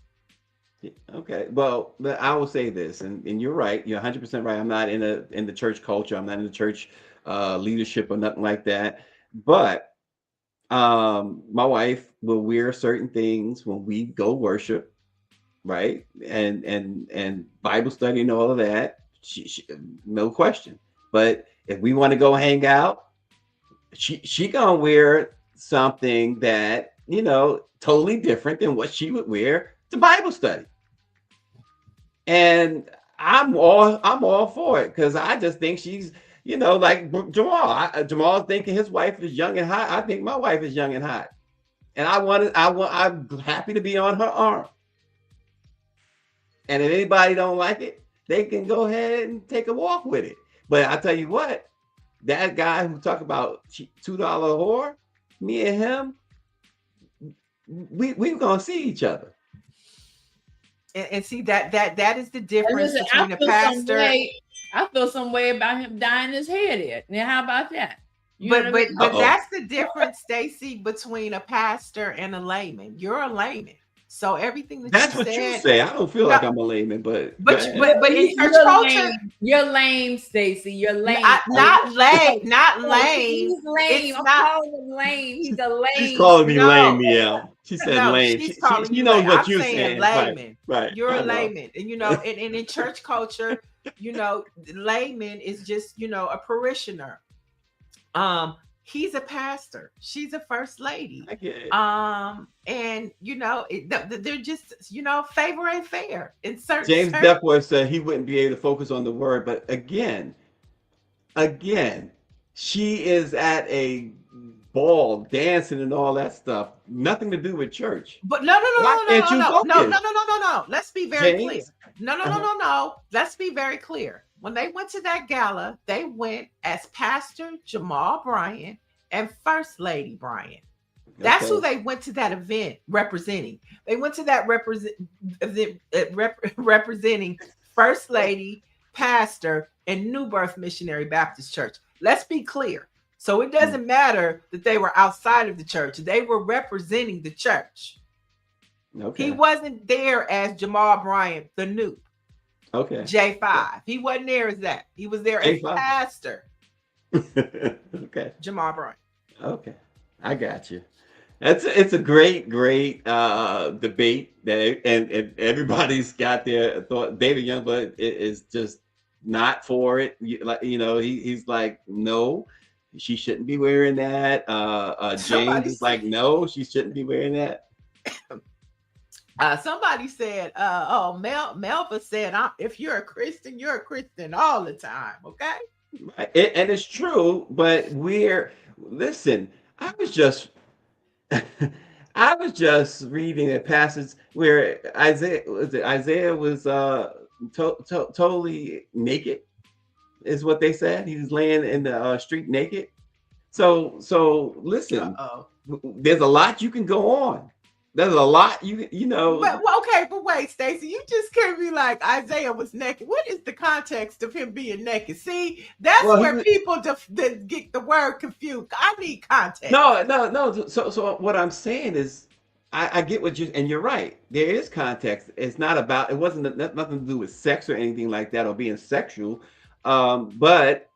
Okay, well, I will say this, and you're right. You're 100% right. I'm not in the church culture. I'm not in the church leadership or nothing like that. But my wife will wear certain things when we go worship, right? And Bible study and all of that. She no question. But if we want to go hang out, she gonna wear something that totally different than what she would wear to Bible study. And I'm all for it because I just think she's like Jamal. Jamal's thinking his wife is young and hot. I think my wife is young and hot, and I'm happy to be on her arm. And if anybody don't like it, they can go ahead and take a walk with it. But I tell you what, that guy who talk about $2 whore, me and him, we're gonna see each other. And see that is the difference listen, between a pastor. I feel some way about him dyeing his hair there. Now, how about that? But that's the difference, Stacy, between a pastor and a layman. You're a layman. So everything that's what you say. I don't feel like I'm a layman, but in church culture, you're lame, Stacy. You're lame. Not lame. He's lame. I'm calling him lame. He's a lame. She's calling me lame, yeah. She said lame. She's calling she knows lame. what I'm you're saying. Layman. Right. You're a layman, and and in church culture, layman is just a parishioner. He's a pastor. She's a first lady. I get it. And they're just favor ain't fair in certain. James Duckworth said he wouldn't be able to focus on the word, but again, she is at a ball dancing and all that stuff. Nothing to do with church. But no. Let's be very clear. No. Let's be very clear. When they went to that gala, they went as Pastor Jamal Bryant and First Lady Bryant. That's who they went to that event representing. They went to that representing First Lady, Pastor, and New Birth Missionary Baptist Church. Let's be clear. So it doesn't matter that they were outside of the church. They were representing the church. Okay. He wasn't there as Jamal Bryant, the noob. Okay. J5. He wasn't there as that. He was there as pastor. Okay. Jamal Bryant. Okay. I got you. It's a great debate that and everybody's got their thought. David Youngblood is just not for it. He's like, no, she shouldn't be wearing that. James is like, no, she shouldn't be wearing that. Somebody said, Melva said, if you're a Christian all the time, okay? And it's true, but listen, I was just reading a passage where Isaiah was totally naked, is what they said. He was laying in the street naked. So listen, there's a lot you can go on. There's a lot But wait, Stacy, you just can't be like Isaiah was naked. What is the context of him being naked? See, that's where people get the word confused. I need context. No. So what I'm saying is, I get what and you're right. There is context. It wasn't nothing to do with sex or anything like that or being sexual. But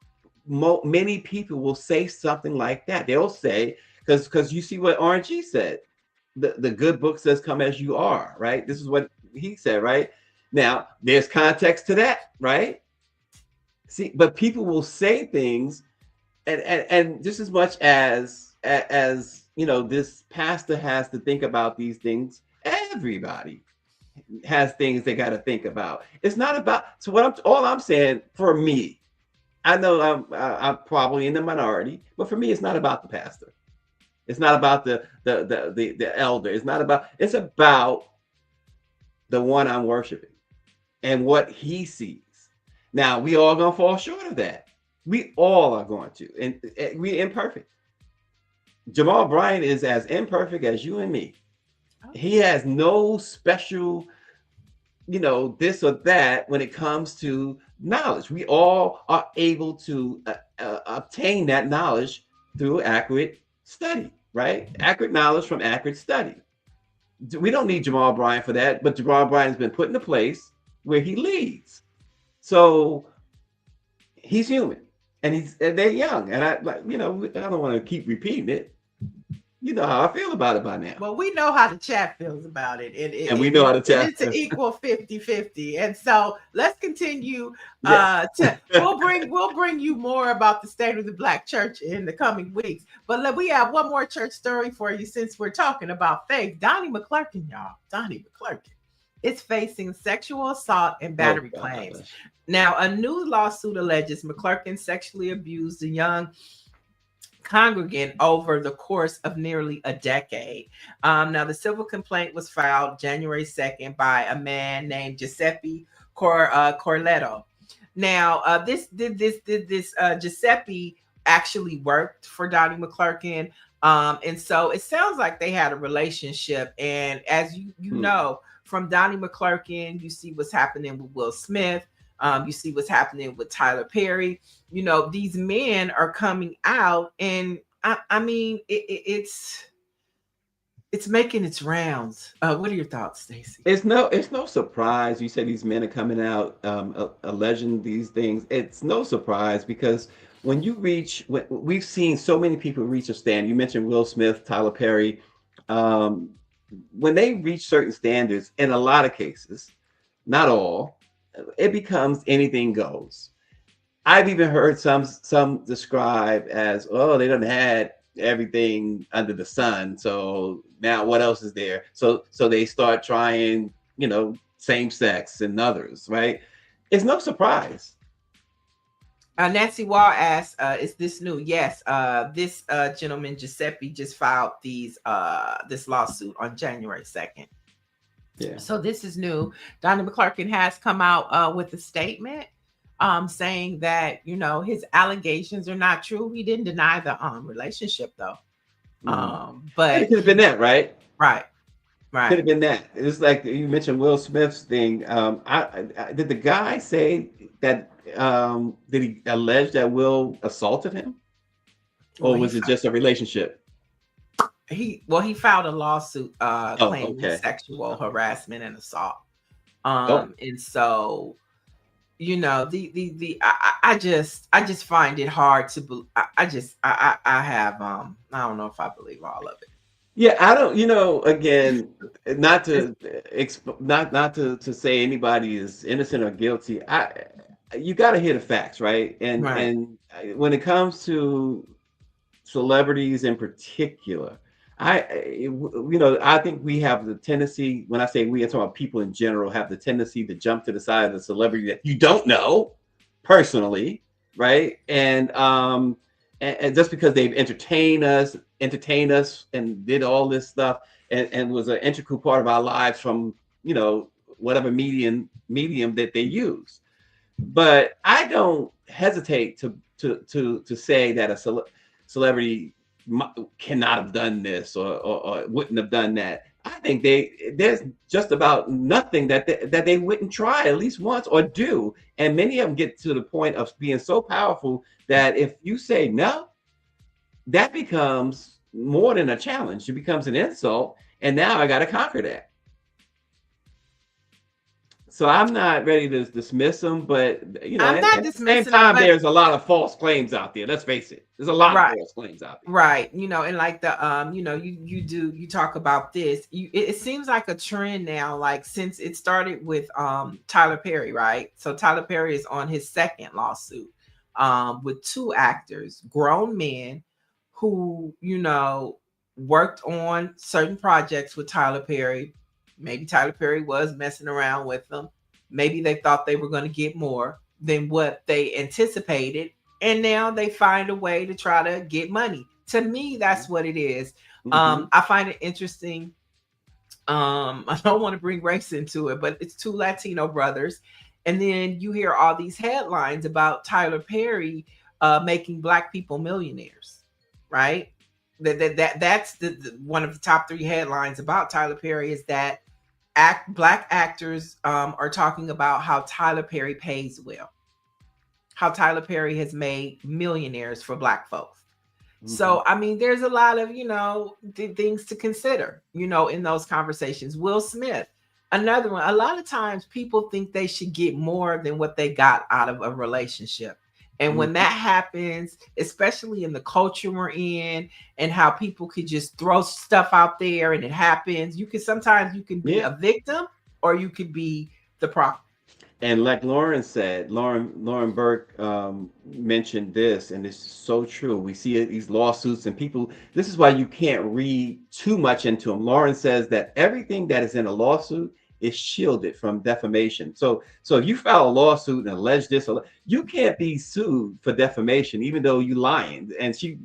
many people will say something like that. They'll say, because you see what RNG said. The good book says, come as you are, right? This is what he said, right? Now, there's context to that, right? See, but people will say things, and just as much as this pastor has to think about these things, everybody has things they got to think about. It's not about, all I'm saying for me, I know I'm probably in the minority, but for me, it's not about the pastor. It's not about the elder. It's about the one I'm worshiping and what he sees. Now, we all gonna fall short of that. We all are going to, and we're imperfect. Jamal Bryant is as imperfect as you and me. He has no special, this or that when it comes to knowledge. We all are able to obtain that knowledge through accurate study. Right? Accurate knowledge from accurate study. We don't need Jamal Bryant for that, but Jamal Bryant has been put in a place where he leads. So he's human and they're young. And I don't want to keep repeating it. You know how I feel about it by now. Well, we know how the chat feels about it. And we know how the chat it's an equal 50-50. And so let's continue. We'll bring you more about the state of the Black church in the coming weeks. But we have one more church story for you since we're talking about faith. Donnie McClurkin, y'all. Donnie McClurkin is facing sexual assault and battery claims. Now, a new lawsuit alleges McClurkin sexually abused a young congregant over the course of nearly a decade. Now, the civil complaint was filed January 2nd by a man named Giuseppe Corletto. Now, this Giuseppe actually worked for Donnie McClurkin, and so it sounds like they had a relationship. And as you know, from Donnie McClurkin, you see what's happening with Will Smith. You see what's happening with Tyler Perry. You know, these men are coming out, and I mean, it's making its rounds. What are your thoughts, Stacy? It's no surprise. You said these men are coming out alleging these things. It's no surprise because when we've seen so many people reach a stand. You mentioned Will Smith, Tyler Perry. When they reach certain standards, in a lot of cases, not all, it becomes anything goes. I've even heard some describe as, oh, they done had everything under the sun, so now what else is there? So they start trying, same sex and others, right? It's no surprise. Nancy Wall asks, is this new? Yes. This gentleman Giuseppe just filed this lawsuit on January 2nd. Yeah. So this is new. Donnie McClurkin has come out with a statement saying that, his allegations are not true. He didn't deny the relationship though. But it could have been that, right? Right. Could have been that. It's like you mentioned Will Smith's thing. Did the guy say that? Did he allege that Will assaulted him, or was it just a relationship? He filed a lawsuit claiming sexual harassment and assault. And so, I just find it hard to believe. I don't know if I believe all of it. Yeah, I don't. Again, not to say anybody is innocent or guilty. You got to hear the facts, right? And when it comes to celebrities in particular, I think we have the tendency, when I say we, I'm talking about people in general, have the tendency to jump to the side of the celebrity that you don't know personally, right? And just because they've entertained us and did all this stuff and was an integral part of our lives from, whatever medium that they use. But I don't hesitate to say that a celebrity cannot have done this or wouldn't have done that. I think there's just about nothing that they wouldn't try at least once or do. And many of them get to the point of being so powerful that if you say no, that becomes more than a challenge. It becomes an insult. And now I got to conquer that. So I'm not ready to dismiss them, but at the same time, there's a lot of false claims out there. Let's face it. There's a lot of false claims out there. Right. And like you talk about this. It seems like a trend now, like since it started with Tyler Perry, right? So Tyler Perry is on his second lawsuit with two actors, grown men who, worked on certain projects with Tyler Perry. Maybe Tyler Perry was messing around with them. Maybe they thought they were going to get more than what they anticipated. And now they find a way to try to get money. To me, that's what it is. I find it interesting. I don't want to bring race into it, but it's two Latino brothers. And then you hear all these headlines about Tyler Perry making Black people millionaires, right? That's the one of the top three headlines about Tyler Perry is that Black actors are talking about how Tyler Perry pays well, how Tyler Perry has made millionaires for Black folks. So, I mean, there's a lot of, things to consider, in those conversations. Will Smith, another one. A lot of times people think they should get more than what they got out of a relationship. And when that happens, especially in the culture we're in and how people could just throw stuff out there and it happens, sometimes you can be a victim or you could be the problem. And like Lauren said, Lauren Burke mentioned this, and it's so true. We see these lawsuits and people, this is why you can't read too much into them. Lauren says that everything that is in a lawsuit is shielded from defamation. So if you file a lawsuit and allege this, you can't be sued for defamation, even though you lying. And she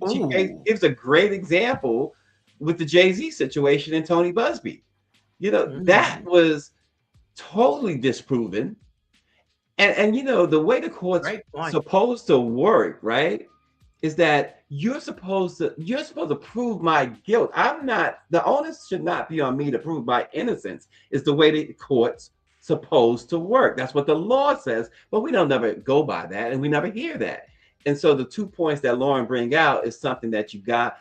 gives a great example with the Jay-Z situation and Tony Busby. That was totally disproven. And the way the court's supposed to work, right, is that you're supposed to prove my guilt. The onus should not be on me to prove my innocence. Is the way the court's supposed to work. That's what the law says, but we don't never go by that, and we never hear that. And so the 2 points that Lauren bring out is something that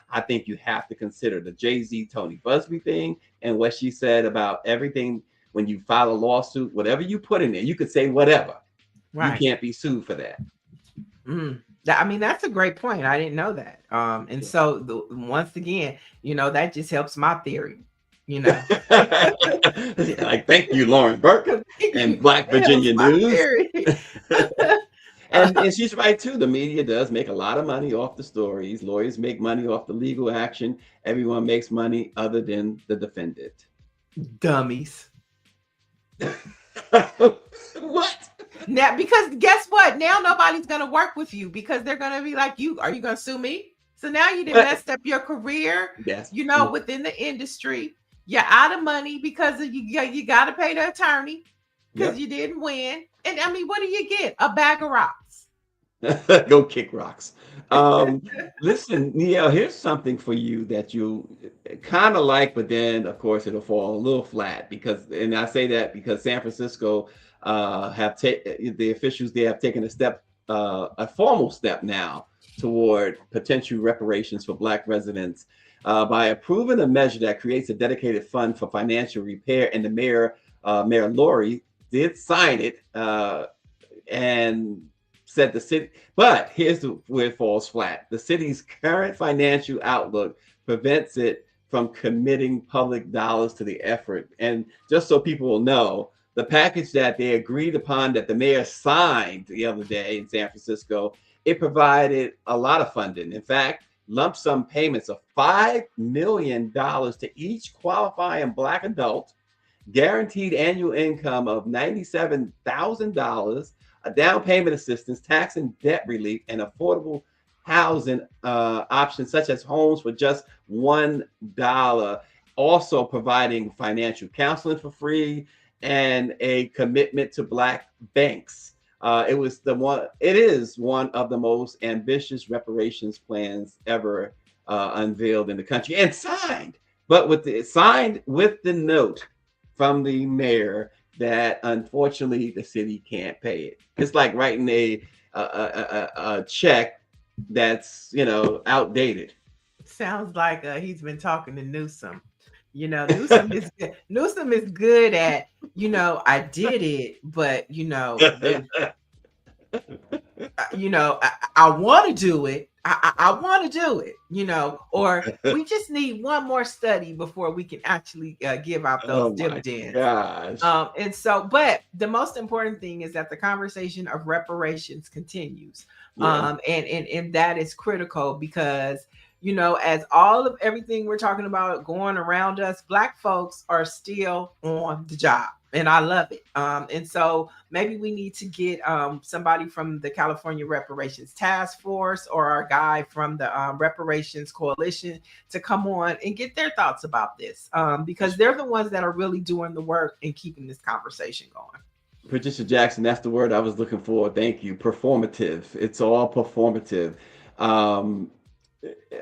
I think you have to consider: the Jay-Z Tony Busby thing, and what she said about everything. When you file a lawsuit, whatever you put in there, you could say whatever. Right. You can't be sued for that. I mean, that's a great point. I didn't know that. And so once again, that just helps my theory. Like, thank you, Lauren Burke and Black Virginia News. And she's right too. The media does make a lot of money off the stories. Lawyers make money off the legal action. Everyone makes money other than the defendant. Dummies. What? Now, because guess what? Now nobody's gonna work with you because they're gonna be like, are you gonna sue me? So now you didn't messed up your career. Yes. Within the industry, you're out of money because you got to pay the attorney because you didn't win. And I mean, what do you get? A bag of rocks. Go kick rocks. Listen, Niele, here's something for you that you kind of like, but then of course it'll fall a little flat and I say that because San Francisco the officials there have taken a formal step now toward potential reparations for Black residents by approving a measure that creates a dedicated fund for financial repair. And the Mayor Lori did sign it and said the city, but here's where it falls flat. The city's current financial outlook prevents it from committing public dollars to the effort. And just so people will know, the package that they agreed upon that the mayor signed the other day in San Francisco, it provided a lot of funding. In fact, lump sum payments of $5 million to each qualifying Black adult, guaranteed annual income of $97,000, a down payment assistance, tax and debt relief, and affordable housing options such as homes for just $1, also providing financial counseling for free, and a commitment to Black banks. It is one of the most ambitious reparations plans ever unveiled in the country and signed with the note from the mayor that unfortunately the city can't pay it. It's like writing a check that's outdated. Sounds like he's been talking to Newsom. Newsom is good. Newsom is good at I did it, but I want to do it. I want to do it, or we just need one more study before we can actually give out those dividends. Gosh. And so, but the most important thing is that the conversation of reparations continues. Yeah. And that is critical because, as all of everything we're talking about going around us, Black folks are still on the job. And I love it. And so maybe we need to get somebody from the California Reparations Task Force or our guy from the Reparations Coalition to come on and get their thoughts about this because they're the ones that are really doing the work and keeping this conversation going. Patricia Jackson, that's the word I was looking for. Thank you. Performative. It's all performative.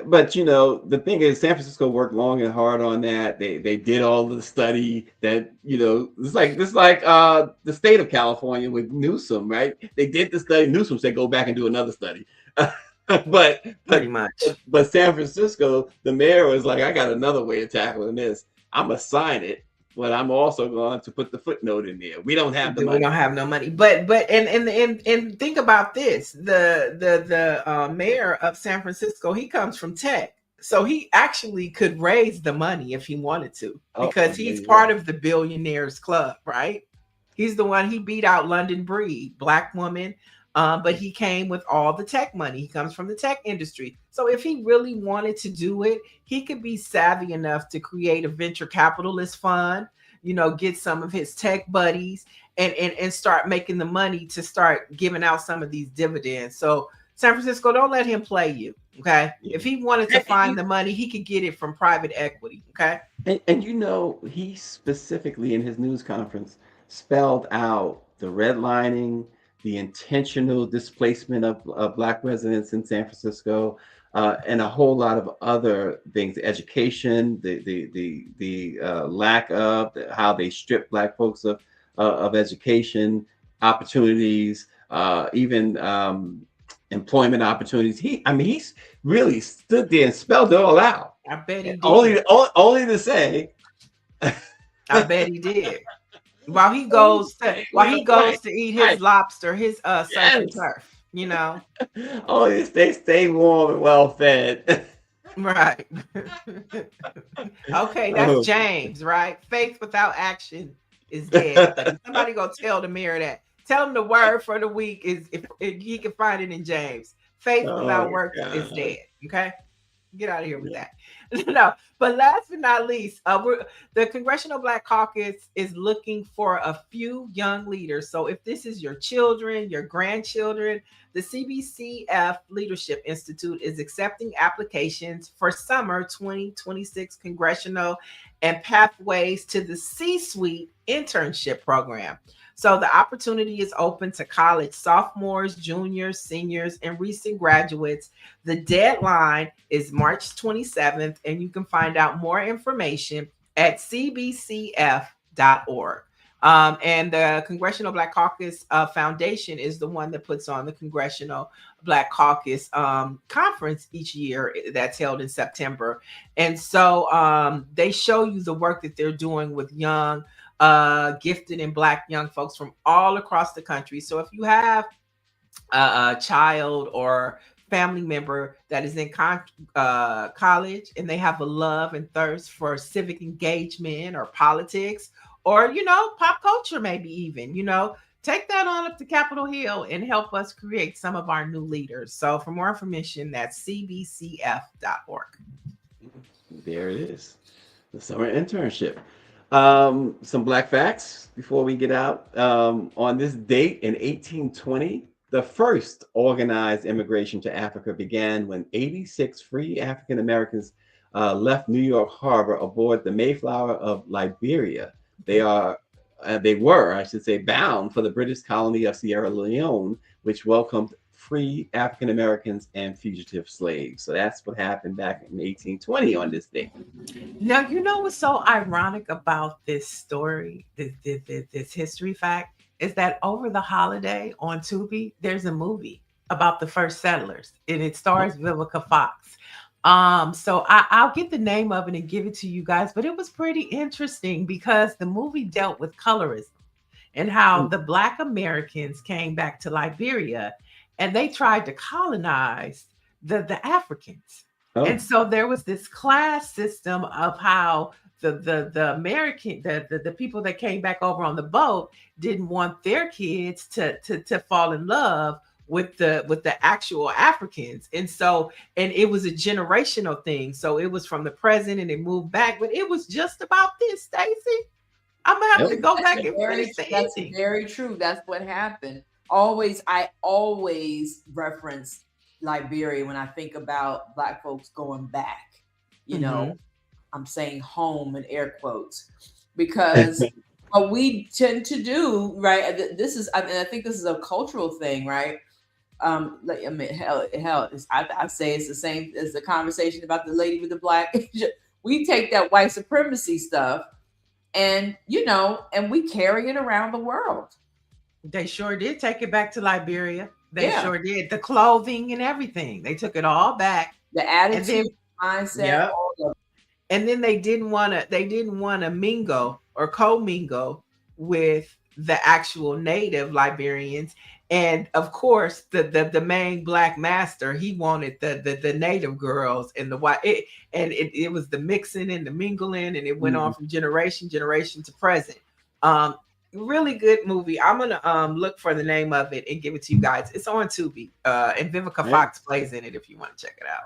But the thing is, San Francisco worked long and hard on that. They did all the study that it's like the state of California with Newsom, right? They did the study. Newsom said go back and do another study. but pretty much. But San Francisco, the mayor was like, I got another way of tackling this. I'm gonna sign it, but I'm also going to put the footnote in there. We don't have the money. We don't have no money. But and think about this. The mayor of San Francisco, he comes from tech. So he actually could raise the money if he wanted to, because he's part of the billionaires club, right? He's the one, he beat out London Breed, Black woman. But he came with all the tech money. He comes from the tech industry. So if he really wanted to do it, he could be savvy enough to create a venture capitalist fund, get some of his tech buddies and start making the money to start giving out some of these dividends. So San Francisco, don't let him play you. Okay. Yeah. If he wanted to find the money, he could get it from private equity. Okay. And he specifically in his news conference spelled out the redlining, the intentional displacement of Black residents in San Francisco, and a whole lot of other things. Education, the lack of, how they strip Black folks of education opportunities, even employment opportunities. He's really stood there and spelled it all out. I bet he did. Only to say, I bet he did. While he goes to eat his lobster, his surf and turf, you know. Oh, they stay warm and well fed. Right. Okay, that's James, right? Faith without action is dead. Somebody go tell the mirror that. Tell him the word for the week is, if he can find it in James. Faith without work is dead. Okay. Get out of here with that. No, but last but not least, the Congressional Black Caucus is looking for a few young leaders. So if this is your children, your grandchildren, the CBCF Leadership Institute is accepting applications for summer 2026 congressional and pathways to the C-suite internship program. So the opportunity is open to college sophomores, juniors, seniors, and recent graduates. The deadline is March 27th, and you can find out more information at cbcf.org. And the Congressional Black Caucus Foundation is the one that puts on the Congressional Black Caucus conference each year that's held in September. And so they show you the work that they're doing with young, gifted and Black young folks from all across the country. So if you have a child or family member that is in college and they have a love and thirst for civic engagement or politics, or, you know, pop culture, maybe even, you know, take that on up to Capitol Hill and help us create some of our new leaders. So for more information, that's cbcf.org. There it is. The summer internship. Some Black facts before we get out. On this date in 1820, the first organized immigration to Africa began when 86 free African Americans left New York Harbor aboard the Mayflower of Liberia. They were, I should say, bound for the British colony of Sierra Leone, which welcomed free African Americans and fugitive slaves. So that's what happened back in 1820 on this day. Now, you know what's so ironic about this story, this history fact, is that over the holiday on Tubi, there's a movie about the first settlers, and it stars Vivica Fox. So I'll get the name of it and give it to you guys, but it was pretty interesting because the movie dealt with colorism and how the Black Americans came back to Liberia and they tried to colonize the Africans. And so there was this class system of how the American, the people that came back over on the boat didn't want their kids to fall in love with the actual Africans. And so, and it was a generational thing. So it was from the present and it moved back, but it was just about this, Stacy. I'm gonna have to go back and finish the That's ending. very true. That's what happened. I always reference Liberia when I think about Black folks going back. You know, I'm saying home in air quotes, because what we tend to do, right? This is, I think this is a cultural thing, right? I mean, hell, I say it's the same as the conversation about the lady with the black. We take that white supremacy stuff, and and we carry it around the world. They sure did take it back to Liberia. They sure did. The clothing and everything. They took it all back. The attitude, mindset, all of it. And then they didn't want to mingle or co-mingle with the actual native Liberians. And of course, the main Black master, he wanted the native girls and the white. It was the mixing and the mingling, and it went on from generation to present. Really good movie. I'm gonna look for the name of it and give it to you guys. It's on Tubi, and Vivica Fox plays in it if you want to check it out.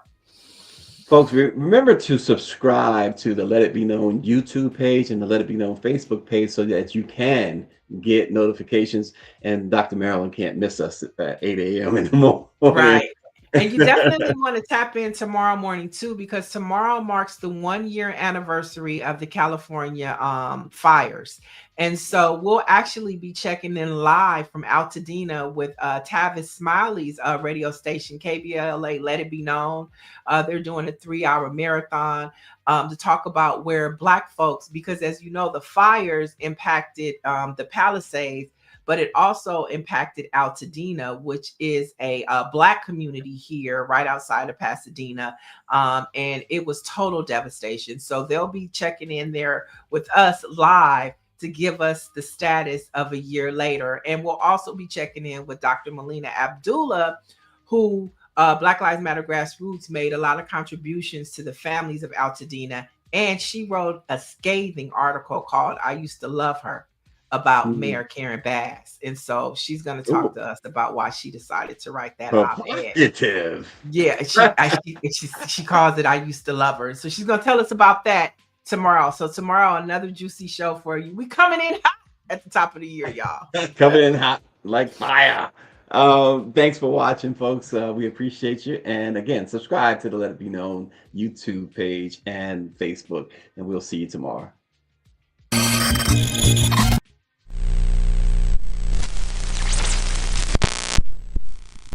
Folks, remember to subscribe to the Let It Be Known YouTube page and the Let It Be Known Facebook page so that you can get notifications. And Dr. Marilyn can't miss us at 8 a.m. in the morning. Right. And you definitely want to tap in tomorrow morning too, because tomorrow marks the 1 year anniversary of the California fires. And so we'll actually be checking in live from Altadena with Tavis Smiley's radio station, KBLA Let It Be Known. They're doing a 3-hour marathon to talk about where Black folks, because as you know, the fires impacted the Palisades, but it also impacted Altadena, which is a Black community here right outside of Pasadena. And it was total devastation. So they'll be checking in there with us live to give us the status of a year later. And we'll also be checking in with Dr. Melina Abdullah, who Black Lives Matter Grassroots made a lot of contributions to the families of Altadena. And she wrote a scathing article called I Used to Love Her, about Mayor Karen Bass. And so she's going to talk to us about why she decided to write that op-ed. Yeah, she calls it I Used to Love Her. So she's going to tell us about that tomorrow. So tomorrow, another juicy show for you. We coming in hot at the top of the year, y'all. Coming in hot like fire. Thanks for watching, folks. We appreciate you. And again, subscribe to the Let It Be Known YouTube page and Facebook. And we'll see you tomorrow.